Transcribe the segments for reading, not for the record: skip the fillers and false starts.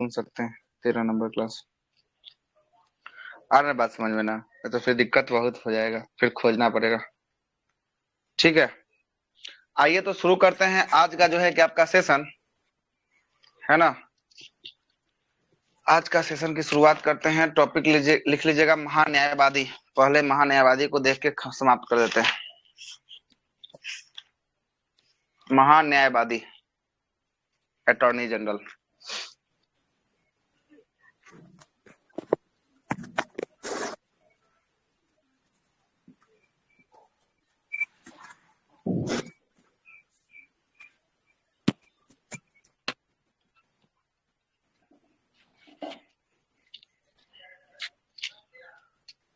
ढूंढ सकते हैं 13 नंबर क्लास। आ रहा है बात समझ में ना? तो फिर दिक्कत बहुत हो जाएगा, फिर खोजना पड़ेगा। ठीक है, आइए तो शुरू करते हैं आज का जो है कि आपका सेशन है ना। आज का सेशन की शुरुआत करते हैं। टॉपिक लिख लीजिएगा महान्यायवादी। पहले महान्यायवादी को देख के समाप्त कर देते हैं। महान्यायवादी, अटॉर्नी जनरल।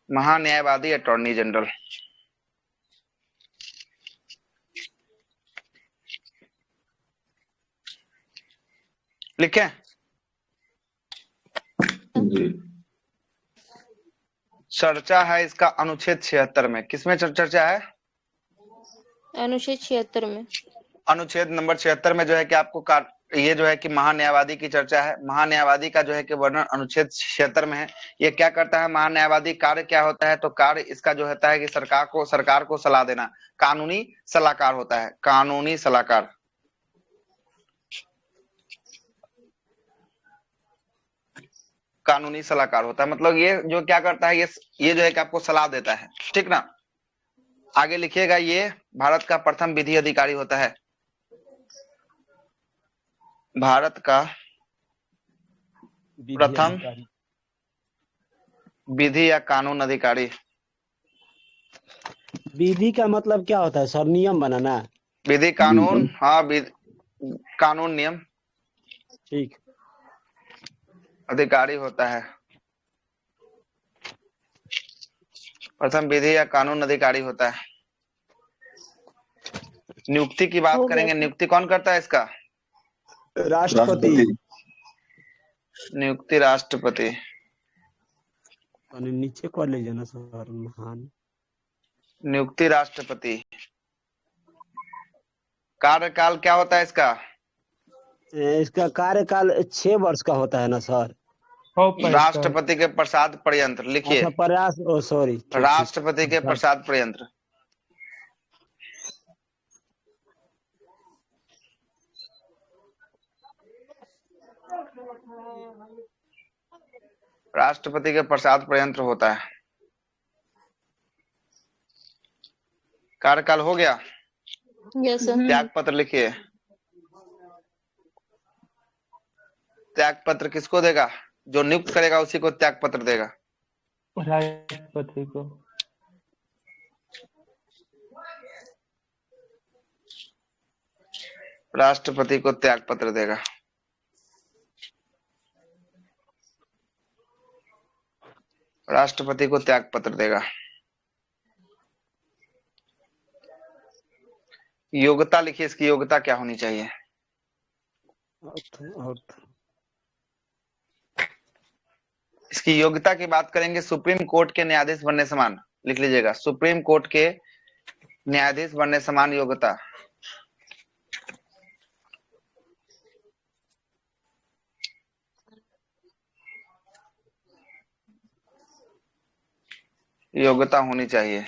महान्यायवादी अटॉर्नी जनरल। लिखें? चर्चा है इसका अनुच्छेद 76 में। किसमें चर्चा है? अनुच्छेद 76 में। अनुच्छेद नंबर 76 में जो है कि आपको ये जो है कि महान्यायवादी की चर्चा है। महान्यायवादी का जो है कि वर्णन अनुच्छेद 76 में है। ये क्या करता है महान्यायवादी? कार्य क्या होता है? तो कार्य इसका जो होता है कि सरकार को सलाह देना। कानूनी सलाहकार होता है, कानूनी सलाहकार। कानूनी सलाहकार होता है, मतलब ये जो क्या करता है, ये जो है कि आपको सलाह देता है। ठीक ना? आगे लिखिएगा, ये भारत का प्रथम विधि अधिकारी होता है। भारत का प्रथम विधि या कानून अधिकारी। विधि का मतलब क्या होता है सर? नियम बनाना? विधि कानून, हाँ कानून नियम। ठीक। अधिकारी होता है, प्रथम विधि या कानून अधिकारी होता है। नियुक्ति की बात करेंगे। नियुक्ति कौन करता है इसका? राष्ट्रपति। नियुक्ति राष्ट्रपति। नीचे कर ले जाना सर। महान नियुक्ति राष्ट्रपति। कार्यकाल क्या होता है इसका? इसका कार्यकाल 6 वर्ष का होता है ना सर? राष्ट्रपति के प्रसाद पर्यंत। लिखिए, अच्छा, प्रयास, सॉरी, राष्ट्रपति के प्रसाद पर्यंत। राष्ट्रपति के प्रसाद पर्यंत होता है। कार्यकाल हो गया? Yes sir. त्याग पत्र लिखिए। त्याग पत्र किसको देगा? जो नियुक्त करेगा उसी को त्याग पत्र देगा। राष्ट्रपति को। राष्ट्रपति को त्याग पत्र देगा। राष्ट्रपति को त्याग पत्र देगा। योग्यता लिखिए, इसकी योग्यता क्या होनी चाहिए? इसकी योग्यता की बात करेंगे। सुप्रीम कोर्ट के न्यायाधीश बनने समान। लिख लीजिएगा, सुप्रीम कोर्ट के न्यायाधीश बनने समान योग्यता। योग्यता होनी चाहिए।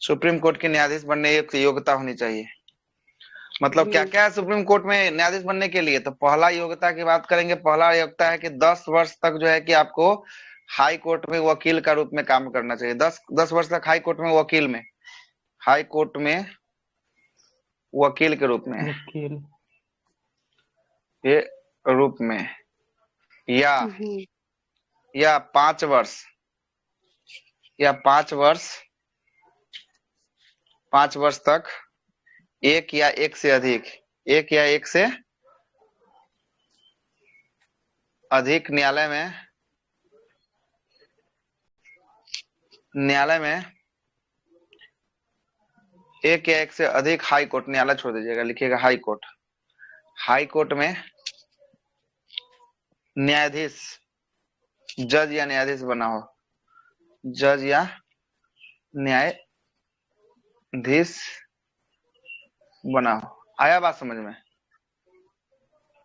सुप्रीम कोर्ट के न्यायाधीश बनने की योग्यता होनी चाहिए। मतलब क्या क्या है सुप्रीम कोर्ट में न्यायाधीश बनने के लिए? तो पहला योग्यता की बात करेंगे। पहला योग्यता है कि 10 वर्ष तक जो है कि आपको हाई कोर्ट में वकील का रूप में काम करना चाहिए। 10 वर्ष तक हाई कोर्ट में वकील में, हाई कोर्ट में वकील के रूप में, ये रूप में, या 5 वर्ष, या 5 वर्ष, 5 वर्ष तक एक या एक से अधिक न्यायालय में एक या एक से अधिक हाई कोर्ट, न्यायालय छोड़ दीजिएगा, लिखिएगा हाई कोर्ट। हाई कोर्ट में न्यायाधीश, जज या न्यायाधीश बना हो, जज या न्यायाधीश बनाओ। आया बात समझ में?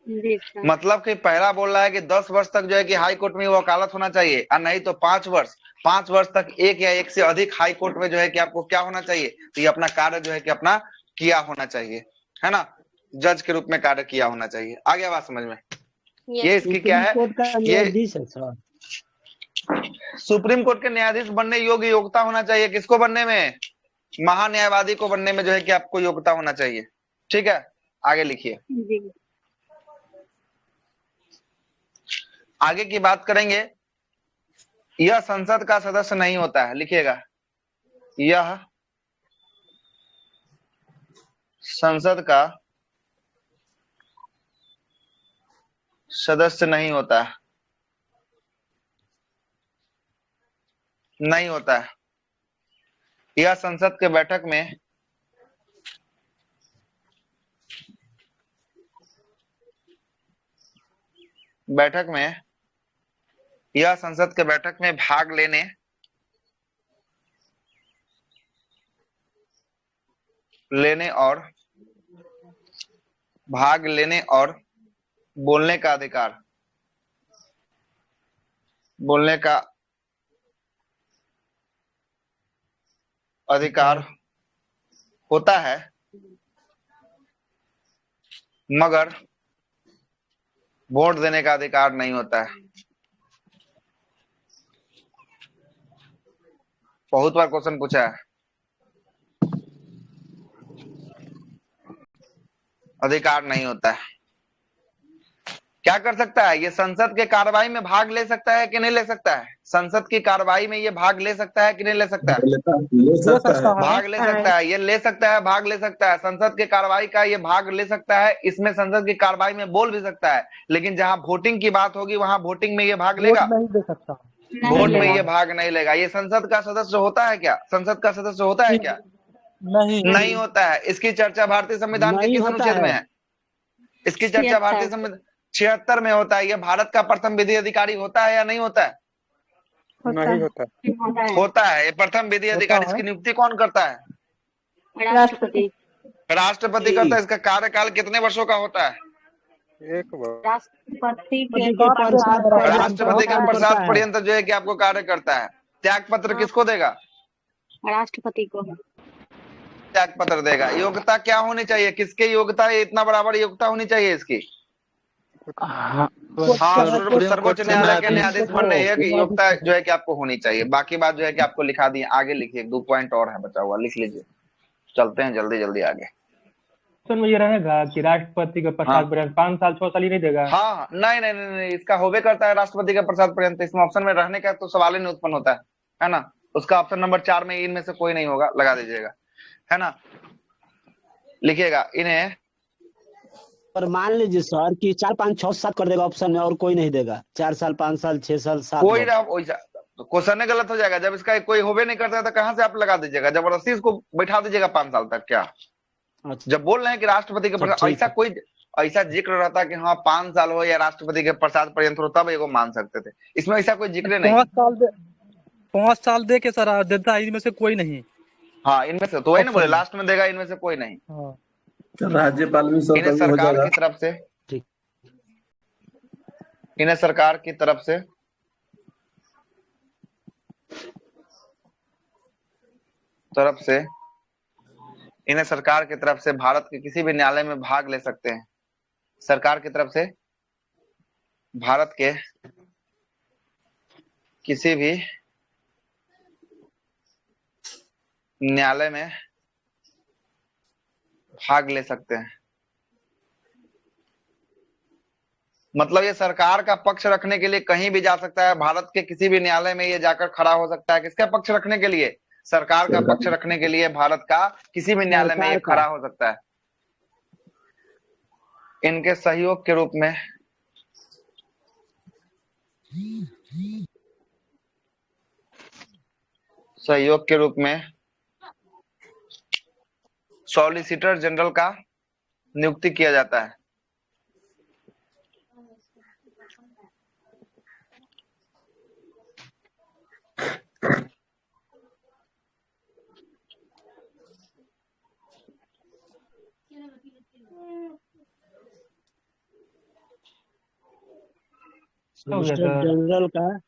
जी सर। मतलब कि पहला बोल रहा है कि 10 वर्ष तक जो है कि हाई कोर्ट में वकालत होना चाहिए, और नहीं तो 5 वर्ष, 5 वर्ष तक एक या एक से अधिक हाई कोर्ट में जो है कि आपको क्या होना चाहिए, तो ये अपना कार्य जो है कि अपना किया होना चाहिए, है ना, जज के रूप में कार्य किया होना चाहिए। आ गया बात समझ में? ये यस। इसकी क्या सुप्रीम है, कोर्ट का ये न्यायाधीश है सर। सुप्रीम कोर्ट के न्यायाधीश बनने योग्य योग्यता होना चाहिए। किसको बनने में? महान्यायवादी को बनने में जो है कि आपको योग्यता होना चाहिए। ठीक है, आगे लिखिए। जी। आगे की बात करेंगे। यह संसद का सदस्य नहीं होता है, लिखिएगा, यह संसद का सदस्य नहीं होता है, नहीं होता है। यह संसद के बैठक में यह संसद के बैठक में भाग लेने और बोलने का अधिकार होता है, मगर वोट देने का अधिकार नहीं होता है। बहुत बार क्वेश्चन पूछा है। अधिकार नहीं होता है। क्या कर सकता है? ये संसद के कार्रवाई में भाग ले सकता है कि नहीं ले सकता है? संसद की कार्रवाई में ये भाग ले सकता है कि नहीं ले सकता है? ले सकता है। भाग ले सकता है, ये ले सकता है, भाग ले सकता है। संसद के कार्रवाई का ये भाग ले सकता है, इसमें संसद की कार्रवाई में बोल भी सकता है, लेकिन जहां वोटिंग की बात होगी वहां वोटिंग में ये भाग लेगा, नहीं दे सकता। वोट में लेगा। ये भाग नहीं लेगा। ये संसद का सदस्य होता है क्या? संसद का सदस्य होता है क्या? नहीं होता है। इसकी चर्चा भारतीय संविधान के नहीं किस होता अनुच्छेद में है। है? इसकी चर्चा भारतीय संविधान 76 में होता है। ये भारत का प्रथम विधि अधिकारी होता है या नहीं होता है? नहीं होता। होता है। ये प्रथम विधि अधिकारी, इसकी नियुक्ति कौन करता है? राष्ट्रपति। राष्ट्रपति करता है। इसका कार्यकाल कितने वर्षों का होता है? एक बार। राष्ट्रपति के प्रसाद राष्ट्रपति का पर्यंत प्रसाद करता है। पर्यंत जो है कि आपको कार्य करता है। त्याग पत्र किसको देगा? राष्ट्रपति को। त्याग पत्र देगा। योग्यता क्या होनी चाहिए? किसके योग्यता? इतना बराबर योग्यता होनी चाहिए इसकी। हाँ, सर्वोच्च न्यायालय के न्यायाधीश बनने योग्यता जो है कि आपको होनी चाहिए। बाकी बात जो है कि आपको लिखा दी। आगे लिखिए, 2 पॉइंट और है बचा हुआ, लिख लीजिए। चलते हैं जल्दी जल्दी आगे। में ये रहेगा कि राष्ट्रपति का प्रसाद पर्यंत 5 साल 6 साल ही नहीं देगा। हाँ, नहीं नहीं नहीं, इसका होबे करता है राष्ट्रपति का प्रसाद पर्यंत। इसमें ऑप्शन में रहने का तो सवाल ही नहीं उत्पन्न होता है ना। उसका ऑप्शन नंबर 4 में इनमें से कोई नहीं होगा, लगा दीजिएगा, है ना। लिखिएगा इन्हें। और मान लीजिए सर कि 4 5 6 7 कर देगा ऑप्शन में, और कोई नहीं देगा। 4 साल 5 साल 6 साल 7 कोई ना, वैसा क्वेश्चन गलत हो जाएगा। जब इसका कोई होबे नहीं करता है तो कहां से आप लगा दीजिएगा? जबरदस्ती इसको बैठा दीजिएगा 5 साल तक क्या? जब बोल रहे हैं कि राष्ट्रपति के प्रसाद, ऐसा कोई ऐसा जिक्र रहता कि हाँ 5 साल हो या राष्ट्रपति के प्रसाद पर्यंत हो, तब एगो मान सकते थे। इसमें ऐसा कोई जिक्र नहीं। 5 साल दे के सर देता है, इनमें से कोई नहीं। हाँ, इनमें से तो वही ना बोले, लास्ट में देगा, इनमें से कोई नहीं। राज्यपाल भी इन्हें सरकार की तरफ से, इन्हें सरकार की इन्हें सरकार की तरफ से भारत के किसी भी न्यायालय में भाग ले सकते हैं। सरकार की तरफ से भारत के किसी भी न्यायालय में भाग ले सकते हैं। मतलब ये सरकार का पक्ष रखने के लिए कहीं भी जा सकता है। भारत के किसी भी न्यायालय में ये जाकर खड़ा हो सकता है। किसका पक्ष रखने के लिए? सरकार का पक्ष रखने के लिए भारत का किसी भी न्यायालय में ये खड़ा हो सकता है। इनके सहयोग के रूप में सॉलिसिटर जनरल का नियुक्ति किया जाता है। हो गया सॉलिसिटर सर? जनरल का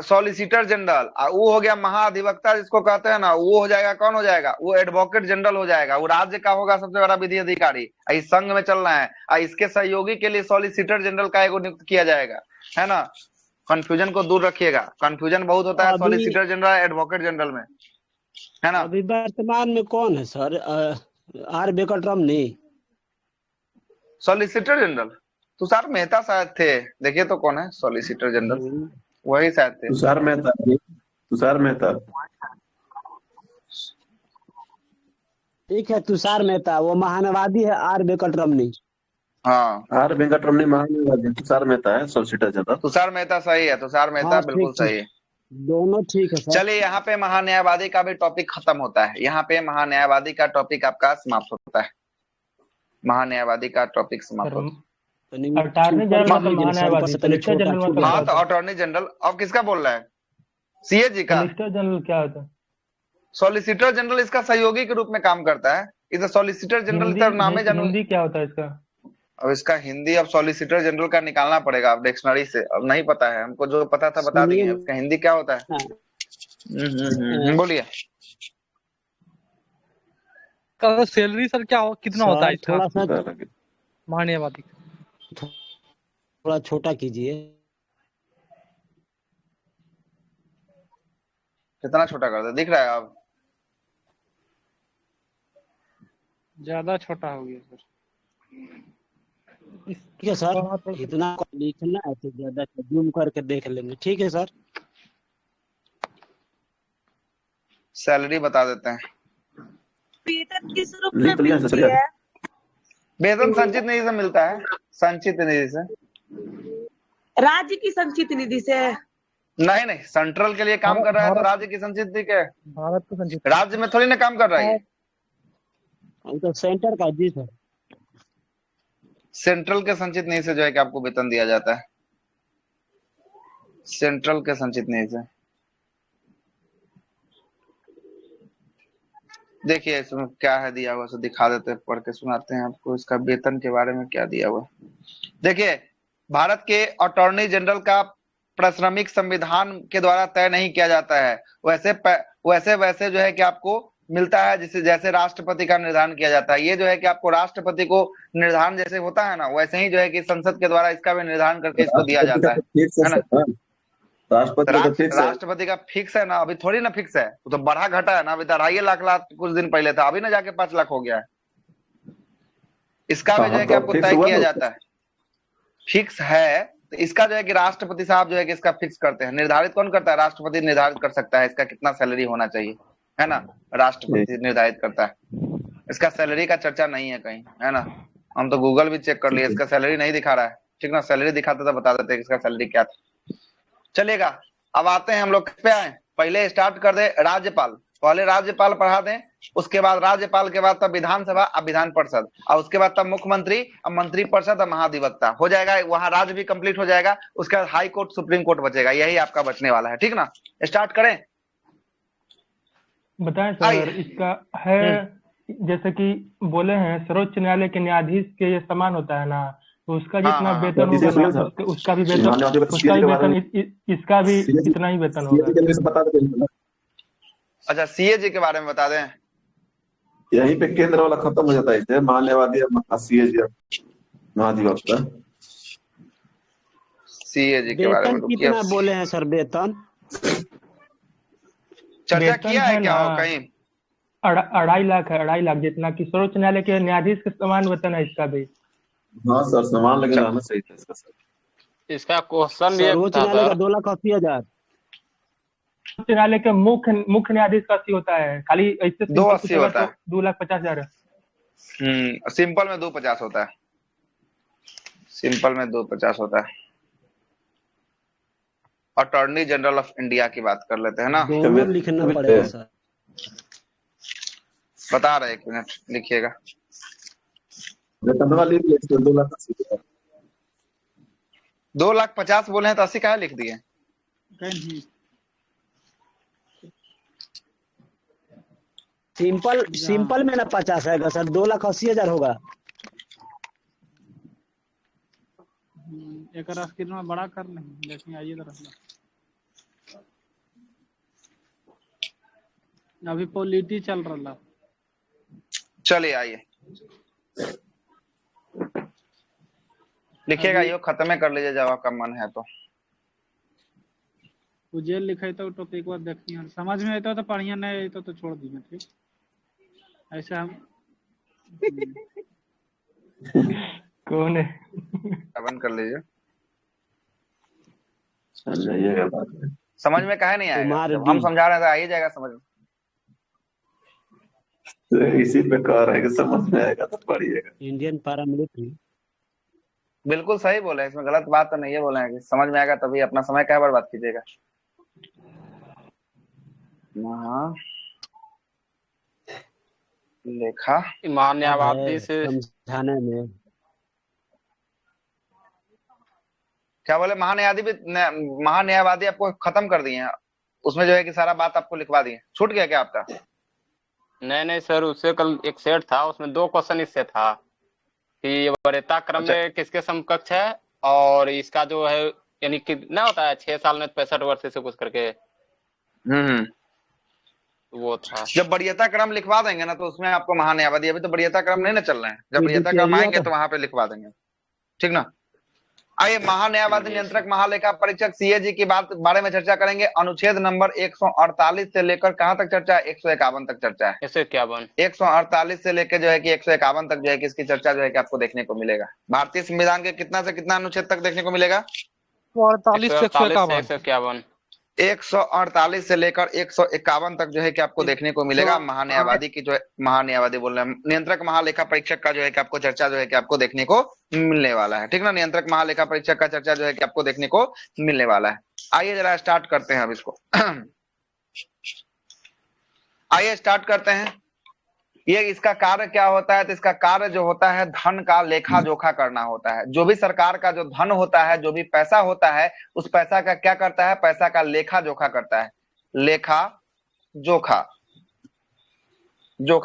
सॉलिसिटर जनरल, वो हो गया महाधिवक्ता जिसको कहते हैं ना, वो हो जाएगा, कौन हो जाएगा, वो एडवोकेट जनरल हो जाएगा, वो राज्य का होगा सबसे बड़ा विधि अधिकारी, इस संघ में चल रहा है। इसके सहयोगी के लिए सॉलिसिटर जनरल का एगो नियुक्त किया जाएगा, है ना। कंफ्यूजन को दूर रखिएगा, कंफ्यूजन बहुत होता है अभी सॉलिसिटर जनरल एडवोकेट जनरल में, है ना। अभी वर्तमान में कौन है sir? R Venkataramani. Solicitor general Tushar Mehta शायद थे, देखिए तो कौन है सॉलिसिटर जनरल, वही शायद थे। तुषार मेहता, तुषार मेहता। ठीक है, तुषार मेहता, वो महानवादी है आर वेंकटरमनी। हाँ, आर वेंकटरमनी महानवादी, तुषार मेहता है सॉलिसिटर जनरल। तुषार मेहता सही है, तुषार मेहता हाँ बिल्कुल ठीक सही है। दोनों ठीक है सर। चलिए यहाँ पे महान्यायवादी का भी टॉपिक खत्म होता है, यहाँ पे महान्यायवादी का टॉपिक आपका समाप्त होता है, महान्यायवादी का टॉपिक समाप्त होता है। अटॉर्नी जनरल मतलब महान्यायवादी, सॉलिसिटर जनरल मतलब क्या हाँ तो होता है? अटॉर्नी जनरल, अब किसका बोल रहा है? सीए जी का। सॉलिसिटर जनरल क्या होता है? सॉलिसिटर जनरल इसका सहयोगी के रूप में काम करता है, इधर सॉलिसिटर जनरल इधर नामे जानू। हिंदी क्या होता है इसका? अब इसका हिंदी अब सॉलिसिटर जनरल का निकालना पड़ेगा अब डिक्शनरी से, अब नहीं पता है हमको, जो पता था बता दिए। इसका हिंदी क्या होता है? बोलिए। का सैलरी सर क्या हो, कितना होता है इसका? थोड़ा सा महान्यायवादी थोड़ा छोटा कीजिए। कितना छोटा कर दे, दिख रहा है अब? ज्यादा छोटा हो गया सर। ठीक है सर, इतना लिखना है तो ज्यादा जूम करके देख लेंगे। ठीक है सर। सैलरी बता देते हैं। वेतन किस रूप में मिलती है? वेतन संचित निधि से मिलता है, संचित निधि से। राज्य की संचित निधि से? नहीं नहीं, सेंट्रल के लिए काम कर रहा है तो राज्य की संचित निधि क्या है? भारत की संचित राज्य में थोड़ी ना काम कर रहा है, तो सेंटर का जी सर। सेंट्रल के संचित निधि से जो है कि आपको वेतन दिया जाता है, सेंट्रल के संचित निधि से। देखिए इसमें क्या है दिया हुआ, सो दिखा देते हैं, पढ़ के सुनाते हैं आपको इसका वेतन के बारे में क्या दिया हुआ। देखिए, भारत के अटॉर्नी जनरल का प्राथमिक संविधान के द्वारा तय नहीं किया जाता है, वैसे जो है कि आपको मिलता है, जिसे जैसे राष्ट्रपति का निर्धारण किया जाता है। ये जो है कि आपको राष्ट्रपति को निर्धारण जैसे होता है ना, वैसे ही जो है कि संसद के द्वारा इसका भी निर्धारण करके इसको दिया जाता है ना। राष्ट्रपति का फिक्स है ना, अभी थोड़ी ना फिक्स है, वो तो बढ़ा घटा है ना। अभी 2.5 लाख कुछ दिन पहले था, अभी ना जाके 5 लाख हो गया है। इसका भी जो है कि आपको तय किया जाता है, फिक्स है। तो इसका जो है कि राष्ट्रपति साहब जो है कि इसका फिक्स करते हैं। निर्धारित कौन करता है? राष्ट्रपति निर्धारित कर सकता है इसका कितना सैलरी होना चाहिए, है ना, राष्ट्रपति निर्धारित करता है। इसका सैलरी का चर्चा नहीं है कहीं, है ना। हम तो गूगल भी चेक कर लिए, इसका सैलरी नहीं दिखा रहा है, ठीक ना। सैलरी दिखाता तो बता देते इसका सैलरी क्या था। चलेगा, अब आते हैं हम लोग पे आए। पहले स्टार्ट कर दे राज्यपाल, पहले राज्यपाल पढ़ा दें, उसके बाद राज्यपाल के बाद तब विधानसभा, अब विधान परिषद, और उसके बाद तब मुख्यमंत्री, अब मंत्री परिषद, अब महाधिवक्ता हो जाएगा। वहां राज्य भी कंप्लीट हो जाएगा, उसके बाद हाई कोर्ट, सुप्रीम कोर्ट बचेगा। यही आपका बचने वाला है, ठीक ना। स्टार्ट करें, बताएं सर। इसका है जैसे कि बोले हैं सर्वोच्च न्यायालय के न्यायाधीश के ये समान होता है ना, तो उसका जितना वेतन होगा ना, उसका भी वेतन इसका भी इतना ही वेतन होगा। अच्छा, सीए जी के बारे में बता दें। यहीं पे केंद्र वाला खत्म हो जाता है, इसे महान्यायवादी सीए जी महाधिवक्ता। सीए जी के बारे में कितना बोले हैं सर वेतन? चर्चा किया है क्या कहीं? 2.5 लाख है, 2.5 लाख जितना कि सर्वोच्च न्यायालय के न्यायाधीश के समान वेतन है इसका भी। हाँ सर, समान लगे रहना सही था इसका सर। इसका क्वेश्चन ये सर्वोच्च न्यायालय का 2,80,000। सर्वोच्च न्यायालय के मुख्य न्यायाधीश का 80 होता है, खाली ऐसे 280 होता है, 2,50,000 है। सिंपल में 250 होता है, सिंपल में 250 होता है। अटॉर्नी जनरल ऑफ इंडिया की बात कर लेते हैं ना, दोनों लिखना पड़ेगा सर। बता रहे, 1 मिनट लिखिएगा। 2,50,000 बोले हैं तो 80 का लिख दिए। सिंपल में ना 50 आएगा सर, 2,80,000 होगा। एक स्क्रीन में बड़ा कर नहीं देखिए आइए जरा अभी पॉलिटी चल रहा। चलिए आइए लिखिएगा, यो खत्म कर लीजिए जब आपका मन है तो। जेल लिखे तो टॉपिक बार देखिए समझ में आता तो पढ़िए, नहीं आता तो छोड़ दिए। ठीक ऐसे हम कौन है? बंद कर लीजिए। चल जाइएगा बाद में। समझ में काहे नहीं आएगा? कुमार जब हम डी। समझा रहे हैं तो आ ही जाएगा समझ में। तो इसी पे कह रहे हैं कि समझ में आएगा तो पढ़िएगा। Indian paramilitary. बिल्कुल सही बोले, इसमें गलत बात तो नहीं है। बोले हैं कि समझ में आएगा तभी, अपना समय क्या बर्बाद कीजिएगा। हाँ लेखा न्यायवादी से समझाने में क्या बोले? महान्यायवादी आपको खत्म कर दिए हैं, उसमें जो है कि सारा बात आपको लिखवा दिए। छूट गया क्या आपका? नहीं सर, उससे कल एक सेट था, उसमें 2 क्वेश्चन इससे था कि ये वरीयता क्रम में किसके समकक्ष है, और इसका जो है यानी कितना होता है 6 साल में 65 वर्ष से कुछ करके वो था। जब वरीयता क्रम लिखवा देंगे ना तो उसमें आपको महान्यायवादी, अभी तो वरीयता क्रम नहीं ना चल रहे हैं, जब वरीयता क्रम आएंगे तो वहां पे लिखवा देंगे। ठीक ना? आइए महान्यायवादी नियंत्रक महालेखा परीक्षक सीएजी की बारे में चर्चा करेंगे। अनुच्छेद नंबर 148 से लेकर कहां तक चर्चा है? 151 तक चर्चा है। 148 से लेकर जो है कि 151 तक जो है कि इसकी चर्चा जो है कि आपको देखने को मिलेगा। भारतीय संविधान के कितना से कितना अनुच्छेद तक देखने को मिलेगा? 48 से 151। 148 से लेकर 151 तक जो है कि आपको देखने को मिलेगा। महान्यायवादी की जो है, महान्यायवादी बोल रहे हैं, नियंत्रक महालेखा परीक्षक का जो है कि आपको चर्चा जो है कि आपको देखने को मिलने वाला है। ठीक ना? नियंत्रक महालेखा परीक्षक का चर्चा जो है कि आपको देखने को मिलने वाला है। आइए जरा स्टार्ट करते हैं अब इसको। आइए स्टार्ट करते हैं। ये इसका कार्य क्या होता है? तो इसका कार्य जो होता है धन का लेखा जोखा करना होता है। जो भी सरकार का जो धन होता है, जो भी पैसा होता है, उस पैसा का क्या करता है? पैसा का लेखा जोखा करता है। लेखा जोखा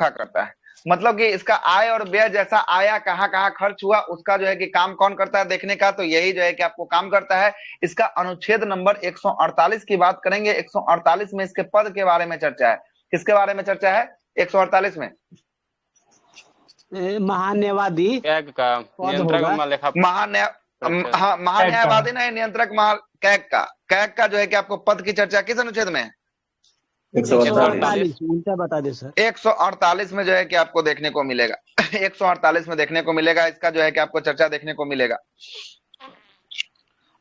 करता है, मतलब कि इसका आय और व्यय जैसा आया, कहाँ कहाँ खर्च हुआ, उसका जो है कि काम कौन करता है देखने का? तो यही जो है कि आपको काम करता है। इसका अनुच्छेद नंबर 148 की बात करेंगे। 148 में इसके पद के बारे में चर्चा है। किसके बारे में चर्चा है 148 में? महान्यायवादी महान्यायवादी नहीं, नियंत्रक कैग का जो है कि आपको पद की चर्चा किस अनुच्छेद में है? 148। उल्टा बता दे सर। 148 में जो है कि आपको देखने को मिलेगा। 148 में देखने को मिलेगा, इसका जो है कि आपको चर्चा देखने को मिलेगा।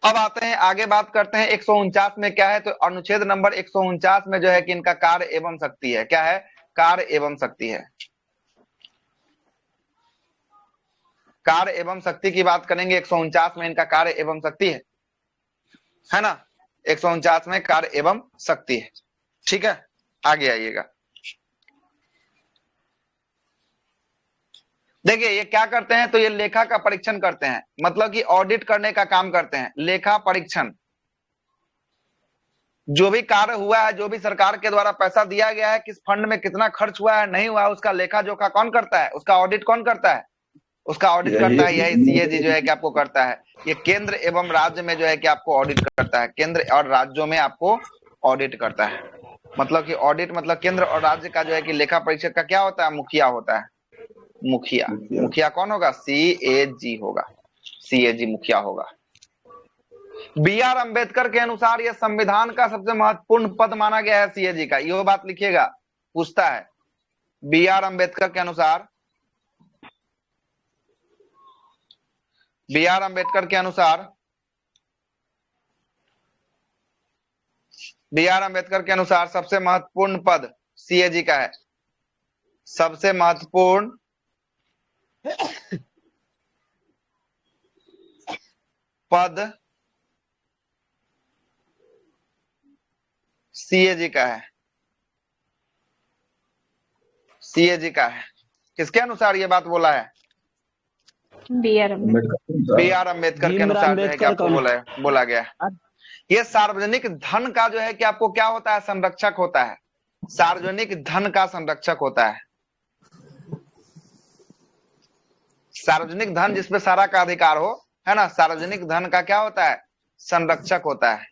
अब आते हैं आगे, बात करते हैं 149 में क्या है। तो अनुच्छेद नंबर 149 में जो है कि इनका कार्य एवं शक्ति है। क्या है? कार्य एवं शक्ति है। कार्य एवं शक्ति की बात करेंगे। 149 में इनका कार्य एवं शक्ति है ना? 149 में कार्य एवं शक्ति है। ठीक है, आगे आइएगा। देखिए ये क्या करते हैं? तो ये लेखा का परीक्षण करते हैं, मतलब कि ऑडिट करने का काम करते हैं। लेखा परीक्षण, जो भी कार्य हुआ है, जो भी सरकार के द्वारा पैसा दिया गया है, किस फंड में कितना खर्च हुआ है, नहीं हुआ, उसका लेखा जोखा कौन करता है? उसका ऑडिट कौन करता है? उसका ऑडिट करता है यही सीएजी जो है कि आपको करता है। ये केंद्र एवं राज्य में जो है कि आपको ऑडिट करता है। केंद्र और राज्यों में आपको ऑडिट करता है। मतलब कि ऑडिट मतलब केंद्र और राज्य का जो है कि लेखा परीक्षक का क्या होता है? मुखिया होता है। मुखिया कौन होगा? सीएजी होगा। सीएजी मुखिया होगा। बी.आर. अम्बेडकर के अनुसार यह संविधान का सबसे महत्वपूर्ण पद माना गया है सीएजी का। यह बात लिखिएगा, पूछता है। बी.आर. अम्बेडकर के अनुसार, बी.आर. अम्बेडकर के अनुसार, बी.आर. अम्बेडकर के अनुसार सबसे महत्वपूर्ण पद सीएजी का है। सबसे महत्वपूर्ण पद सीएजी का है। सीएजी का है। किसके अनुसार ये बात बोला है? बी.आर. अम्बेडकर के अनुसार जो है कि आपको बोला गया है। ये सार्वजनिक धन का जो है कि आपको क्या होता है? संरक्षक होता है। सार्वजनिक धन का संरक्षक होता है। सार्वजनिक धन जिसपे सारा का अधिकार हो, है ना, सार्वजनिक धन का क्या होता है, संरक्षक होता है।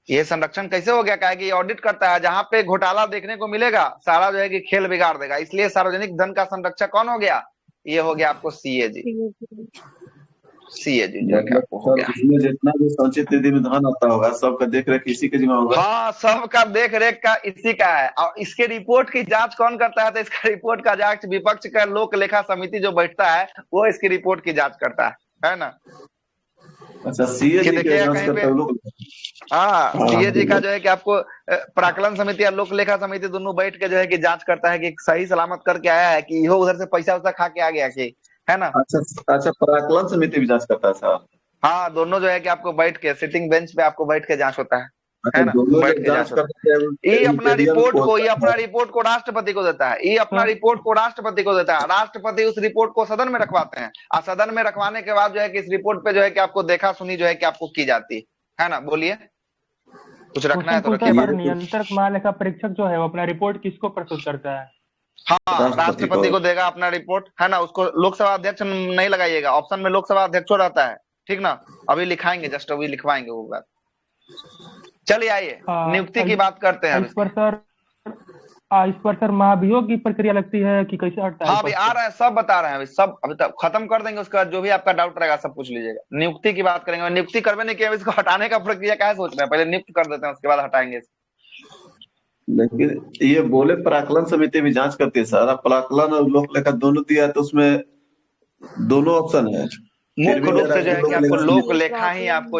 ये संरक्षण कैसे हो गया, क्या कि ऑडिट करता है, जहां पे घोटाला देखने को मिलेगा सारा जो है कि खेल बिगाड़ देगा, इसलिए सार्वजनिक धन का संरक्षक कौन हो गया, ये हो गया आपको सीएजी। सीएजी जो है कि आपको हो गया। इसमें जितना भी संचित निधि में धन आता होगा सबका देख रेख इसी के जिम्मा होगा। हाँ, सबका देख रेख का इसी का है। और इसके रिपोर्ट की जांच कौन करता है, तो इसका रिपोर्ट का जांच विपक्ष का लोक लेखा समिति जो बैठता है वो इसकी रिपोर्ट की जांच करता है ना। अच्छा, सीएजी के देखिएगा जांच कहीं करता पे, है लोग। हाँ सीएजी का जो है कि आपको प्राक्कलन समिति या लोक लेखा समिति दोनों बैठ के जो है कि जांच करता है कि सही सलामत करके आया है कि इहो उधर से पैसा वैसा खा के आ गया कि, है ना। अच्छा, प्राक्कलन समिति भी जांच करता है साहब। हाँ, दोनों जो है कि आपको बैठ के सिटिंग बेंच पे आपको बैठ के जांच होता है अच्छा, ना, दोनों बैठ जब के जांच जांच होता करते हैं है। ये अपना रिपोर्ट को, ये होता अपना है। रिपोर्ट को राष्ट्रपति को देता है, ये अपना रिपोर्ट को राष्ट्रपति को देता है, राष्ट्रपति उस रिपोर्ट को सदन में रखवाते हैं, और सदन में रखवाने के बाद जो है कि इस रिपोर्ट पे जो है कि आपको देखा सुनी जो है कि आपको की जाती है ना। बोलिए, कुछ रखना है तो क्वेश्चन रखिए। पूछा सर, नियंत्रक महालेखा परीक्षक जो है वो अपना रिपोर्ट किसको प्रस्तुत करता है? हाँ, राष्ट्रपति को देगा अपना रिपोर्ट, है ना। उसको लोकसभा अध्यक्ष नहीं लगाइएगा, ऑप्शन में लोकसभा अध्यक्ष रहता है, ठीक ना। अभी लिखाएंगे, जस्ट अभी लिखवाएंगे वो बात। चलिए आइए नियुक्ति की बात करते हैं। इस पर सर महाभियोग की प्रक्रिया लगती है कि कैसे हटता है? हाँ, अभी आ रहे हैं, सब बता रहे हैं, अभी सब अभी तक खत्म कर देंगे, उसके बाद जो भी आपका डाउट रहेगा सब पूछ लीजिएगा। नियुक्ति की बात करेंगे, नियुक्ति करवे नहीं किया, इसको हटाने का प्रक्रिया क्या सोच रहे हैं, पहले नियुक्त कर देते हैं उसके बाद हटाएंगे। लेकिन ये बोले प्राक्कलन समिति भी जांच करती है सर, प्राक्कलन और लोक लेखा दोनों दिया तो उसमें दोनों ऑप्शन है। मुख्य रूप से जो है कि आपको लोक लेखा ही आपको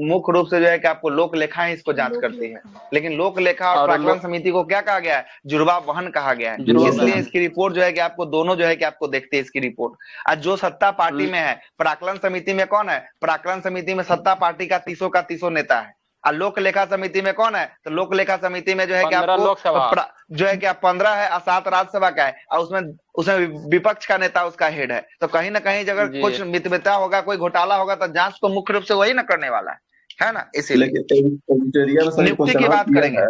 मुख्य रूप से जो है कि आपको लोक लेखा ही इसको जांच करती है, लेकिन लोक लेखा और प्राक्कलन समिति को क्या कहा गया है, जुड़वा वहन कहा गया है, इसलिए इसकी रिपोर्ट जो है कि आपको दोनों जो है कि आपको देखते हैं इसकी रिपोर्ट। आज जो सत्ता पार्टी में है, प्राक्कलन समिति में कौन है, प्राक्कलन समिति में सत्ता पार्टी का 30 का 30 नेता है, और लोक लेखा समिति में कौन है, तो लोक लेखा समिति में जो है कि आपको जो है कि आप 15 है और 7 राज्यसभा का है, और उसमें विपक्ष का नेता उसका हेड है। तो कहीं ना कहीं अगर कुछ मितव्यता होगा, कोई घोटाला होगा, तो जांच तो मुख्य रूप से वही ना करने वाला है ना। इसीलिए नियुक्ति की बात करेंगे।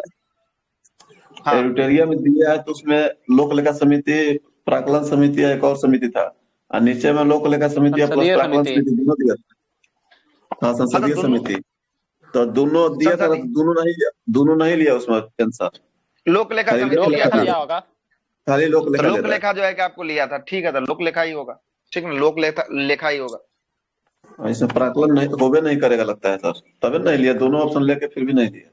टेरिटोरिया में दिया है तो उसमें लोक लेखा समिति, प्राक्कलन समिति एक और समिति था, और नीचे में लोक लेखा समिति प्लस प्राक्कलन समिति दोनों दिया था। हाँ, संसदीय समिति तो दोनों दिया था, दोनों नहीं लिया उसमें आंसर। लोक लेखा समिति लिया था, खाली लोक लेखा, लोक लेखा जो है कि आपको लिया था, ठीक है, तो लोक लेखा ही होगा, ठीक है, लोक लेखा ही होगा। इसमें प्राक्कलन नहीं होबे नहीं करेगा लगता है सर, तभी नहीं लिया, दोनों ऑप्शन लेके फिर भी नहीं दिया।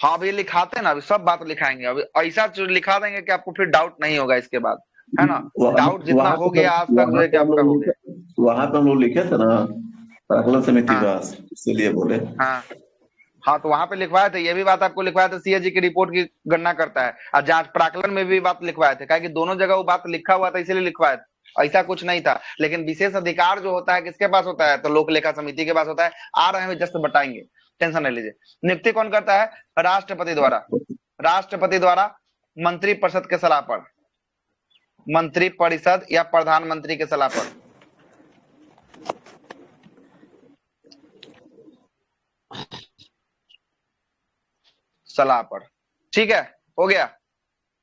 हाँ, अभी लिखाते हैं ना, अभी सब बात लिखाएंगे, अभी ऐसा लिखा देंगे कि आपको फिर डाउट नहीं होगा इसके बाद, है ना। डाउट जितना हो गया आज तक जो है कि आपका हो गया। वहां पे हम लोग लिखे थे ना प्राक्कलन समिति का, इसीलिए बोले। हाँ, तो वहां पे लिखवाए थे, ये भी बात आपको लिखवाया था, सीएजी की रिपोर्ट की गणना करता है, और जांच प्राक्कलन में भी बात लिखवाए थे, क्या कि दोनों जगह वो बात लिखा हुआ था, इसीलिए लिखवाए थे, ऐसा कुछ नहीं था। लेकिन विशेष अधिकार जो होता है किसके पास होता है, तो लोक लेखा समिति के पास होता है। आ रहे हैं, जस्ट बताएंगे, टेंशन नहीं लीजिए। नियुक्ति कौन करता है, राष्ट्रपति द्वारा, राष्ट्रपति द्वारा मंत्री परिषद के सलाह पर, मंत्री परिषद या प्रधानमंत्री के सलाह पर। सलाह पर, ठीक है, हो गया।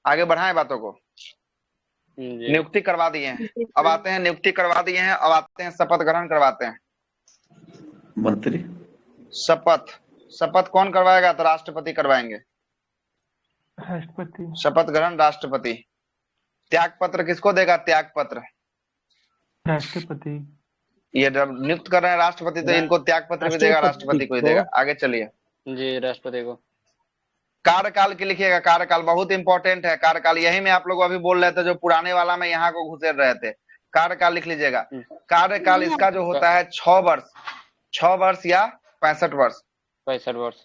आगे बढ़ाएं बातों को। नियुक्ति करवा दिए हैं, अब आते हैं नियुक्ति करवा दिए हैं, अब आते हैं शपथ ग्रहण करवाते हैं। मंत्री शपथ कौन करवाएगा, तो राष्ट्रपति करवाएंगे, राष्ट्रपति। शपथ ग्रहण राष्ट्रपति। त्याग पत्र किसको देगा, त्याग पत्र राष्ट्रपति। ये जब नियुक्त कर रहे हैं राष्ट्रपति, तो इनको त्याग पत्र भी देगा, राष्ट्रपति को ही देगा। आगे चलिए जी, राष्ट्रपति को। कार्यकाल की लिखिएगा, कार्यकाल बहुत इंपॉर्टेंट है। कार्यकाल यही में आप लोग अभी बोल रहे थे, जो पुराने वाला में यहाँ को घुसेर रहे थे। कार्यकाल लिख लीजिएगा। कार्यकाल इसका जो होता है 6 वर्ष, 6 वर्ष या 65 वर्ष, 65 वर्ष।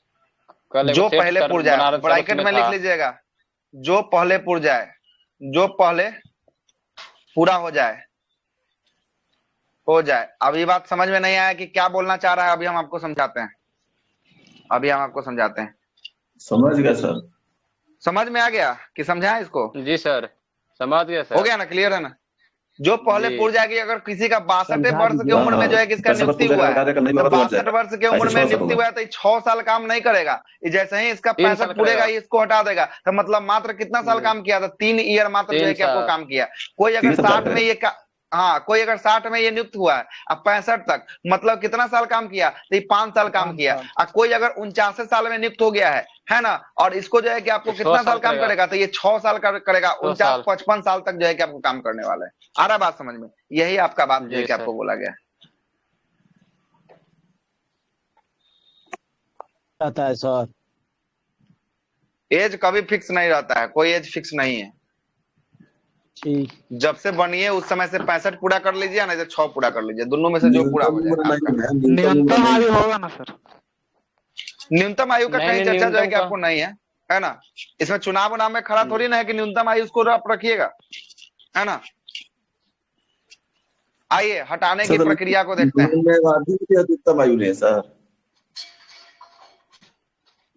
जो पहले पुर जाए, ब्रैकेट में लिख लीजिएगा, जो पहले पुर जाए, जो पहले पूरा हो जाए। अब ये बात समझ में नहीं आया कि क्या बोलना चाह रहा है, अभी हम आपको समझाते हैं, समझ गया सर, समझ में आ गया कि समझाएं इसको? जी सर, समझ गया सर। हो गया ना, क्लियर है ना? जो पहले पूर्व जाएगी। अगर किसी का 62 वर्ष की उम्र में जो है किसका नियुक्ति हुआ है, तो 62 वर्ष की उम्र में नियुक्ति हुआ है तो 6 साल काम नहीं करेगा। जैसे ही इसका 65 पूरेगा इसको हटा देगा, तो मतलब मात्र कितना साल काम किया था? 3 ईयर मात्र जो है कि आपको काम किया। कोई अगर 60 में ये हाँ, कोई अगर 60 में ये नियुक्त हुआ है अब 65 तक, मतलब कितना साल काम किया? तो ये 5 साल काम किया। और कोई अगर 49 साल में नियुक्त हो गया है ना, और इसको जो है कि आपको कितना साल काम करेगा? तो ये 6 साल करेगा। 49-55 साल तक जो है कि आपको काम करने वाला है। आ रहा बात समझ में? यही आपका बात जो है कि आपको बोला गया रहता है सर। एज कभी फिक्स नहीं रहता है, कोई एज फिक्स नहीं है। ठीक, जब से बनिए उस समय से 65 पूरा कर लीजिए, नहीं तो 6 पूरा कर लीजिए, दोनों में से जो पूरा हो जाए। न्यूनतम आयु होगा ना सर? न्यूनतम आयु का कहीं चर्चा जो है कि आपको नहीं है ना। इसमें चुनाव में खड़ा थोड़ी ना है कि न्यूनतम आयु उसको आप रखिएगा, है ना। आइए हटाने की प्रक्रिया को देखते हैं। अधिकतम आयु नहीं है सर,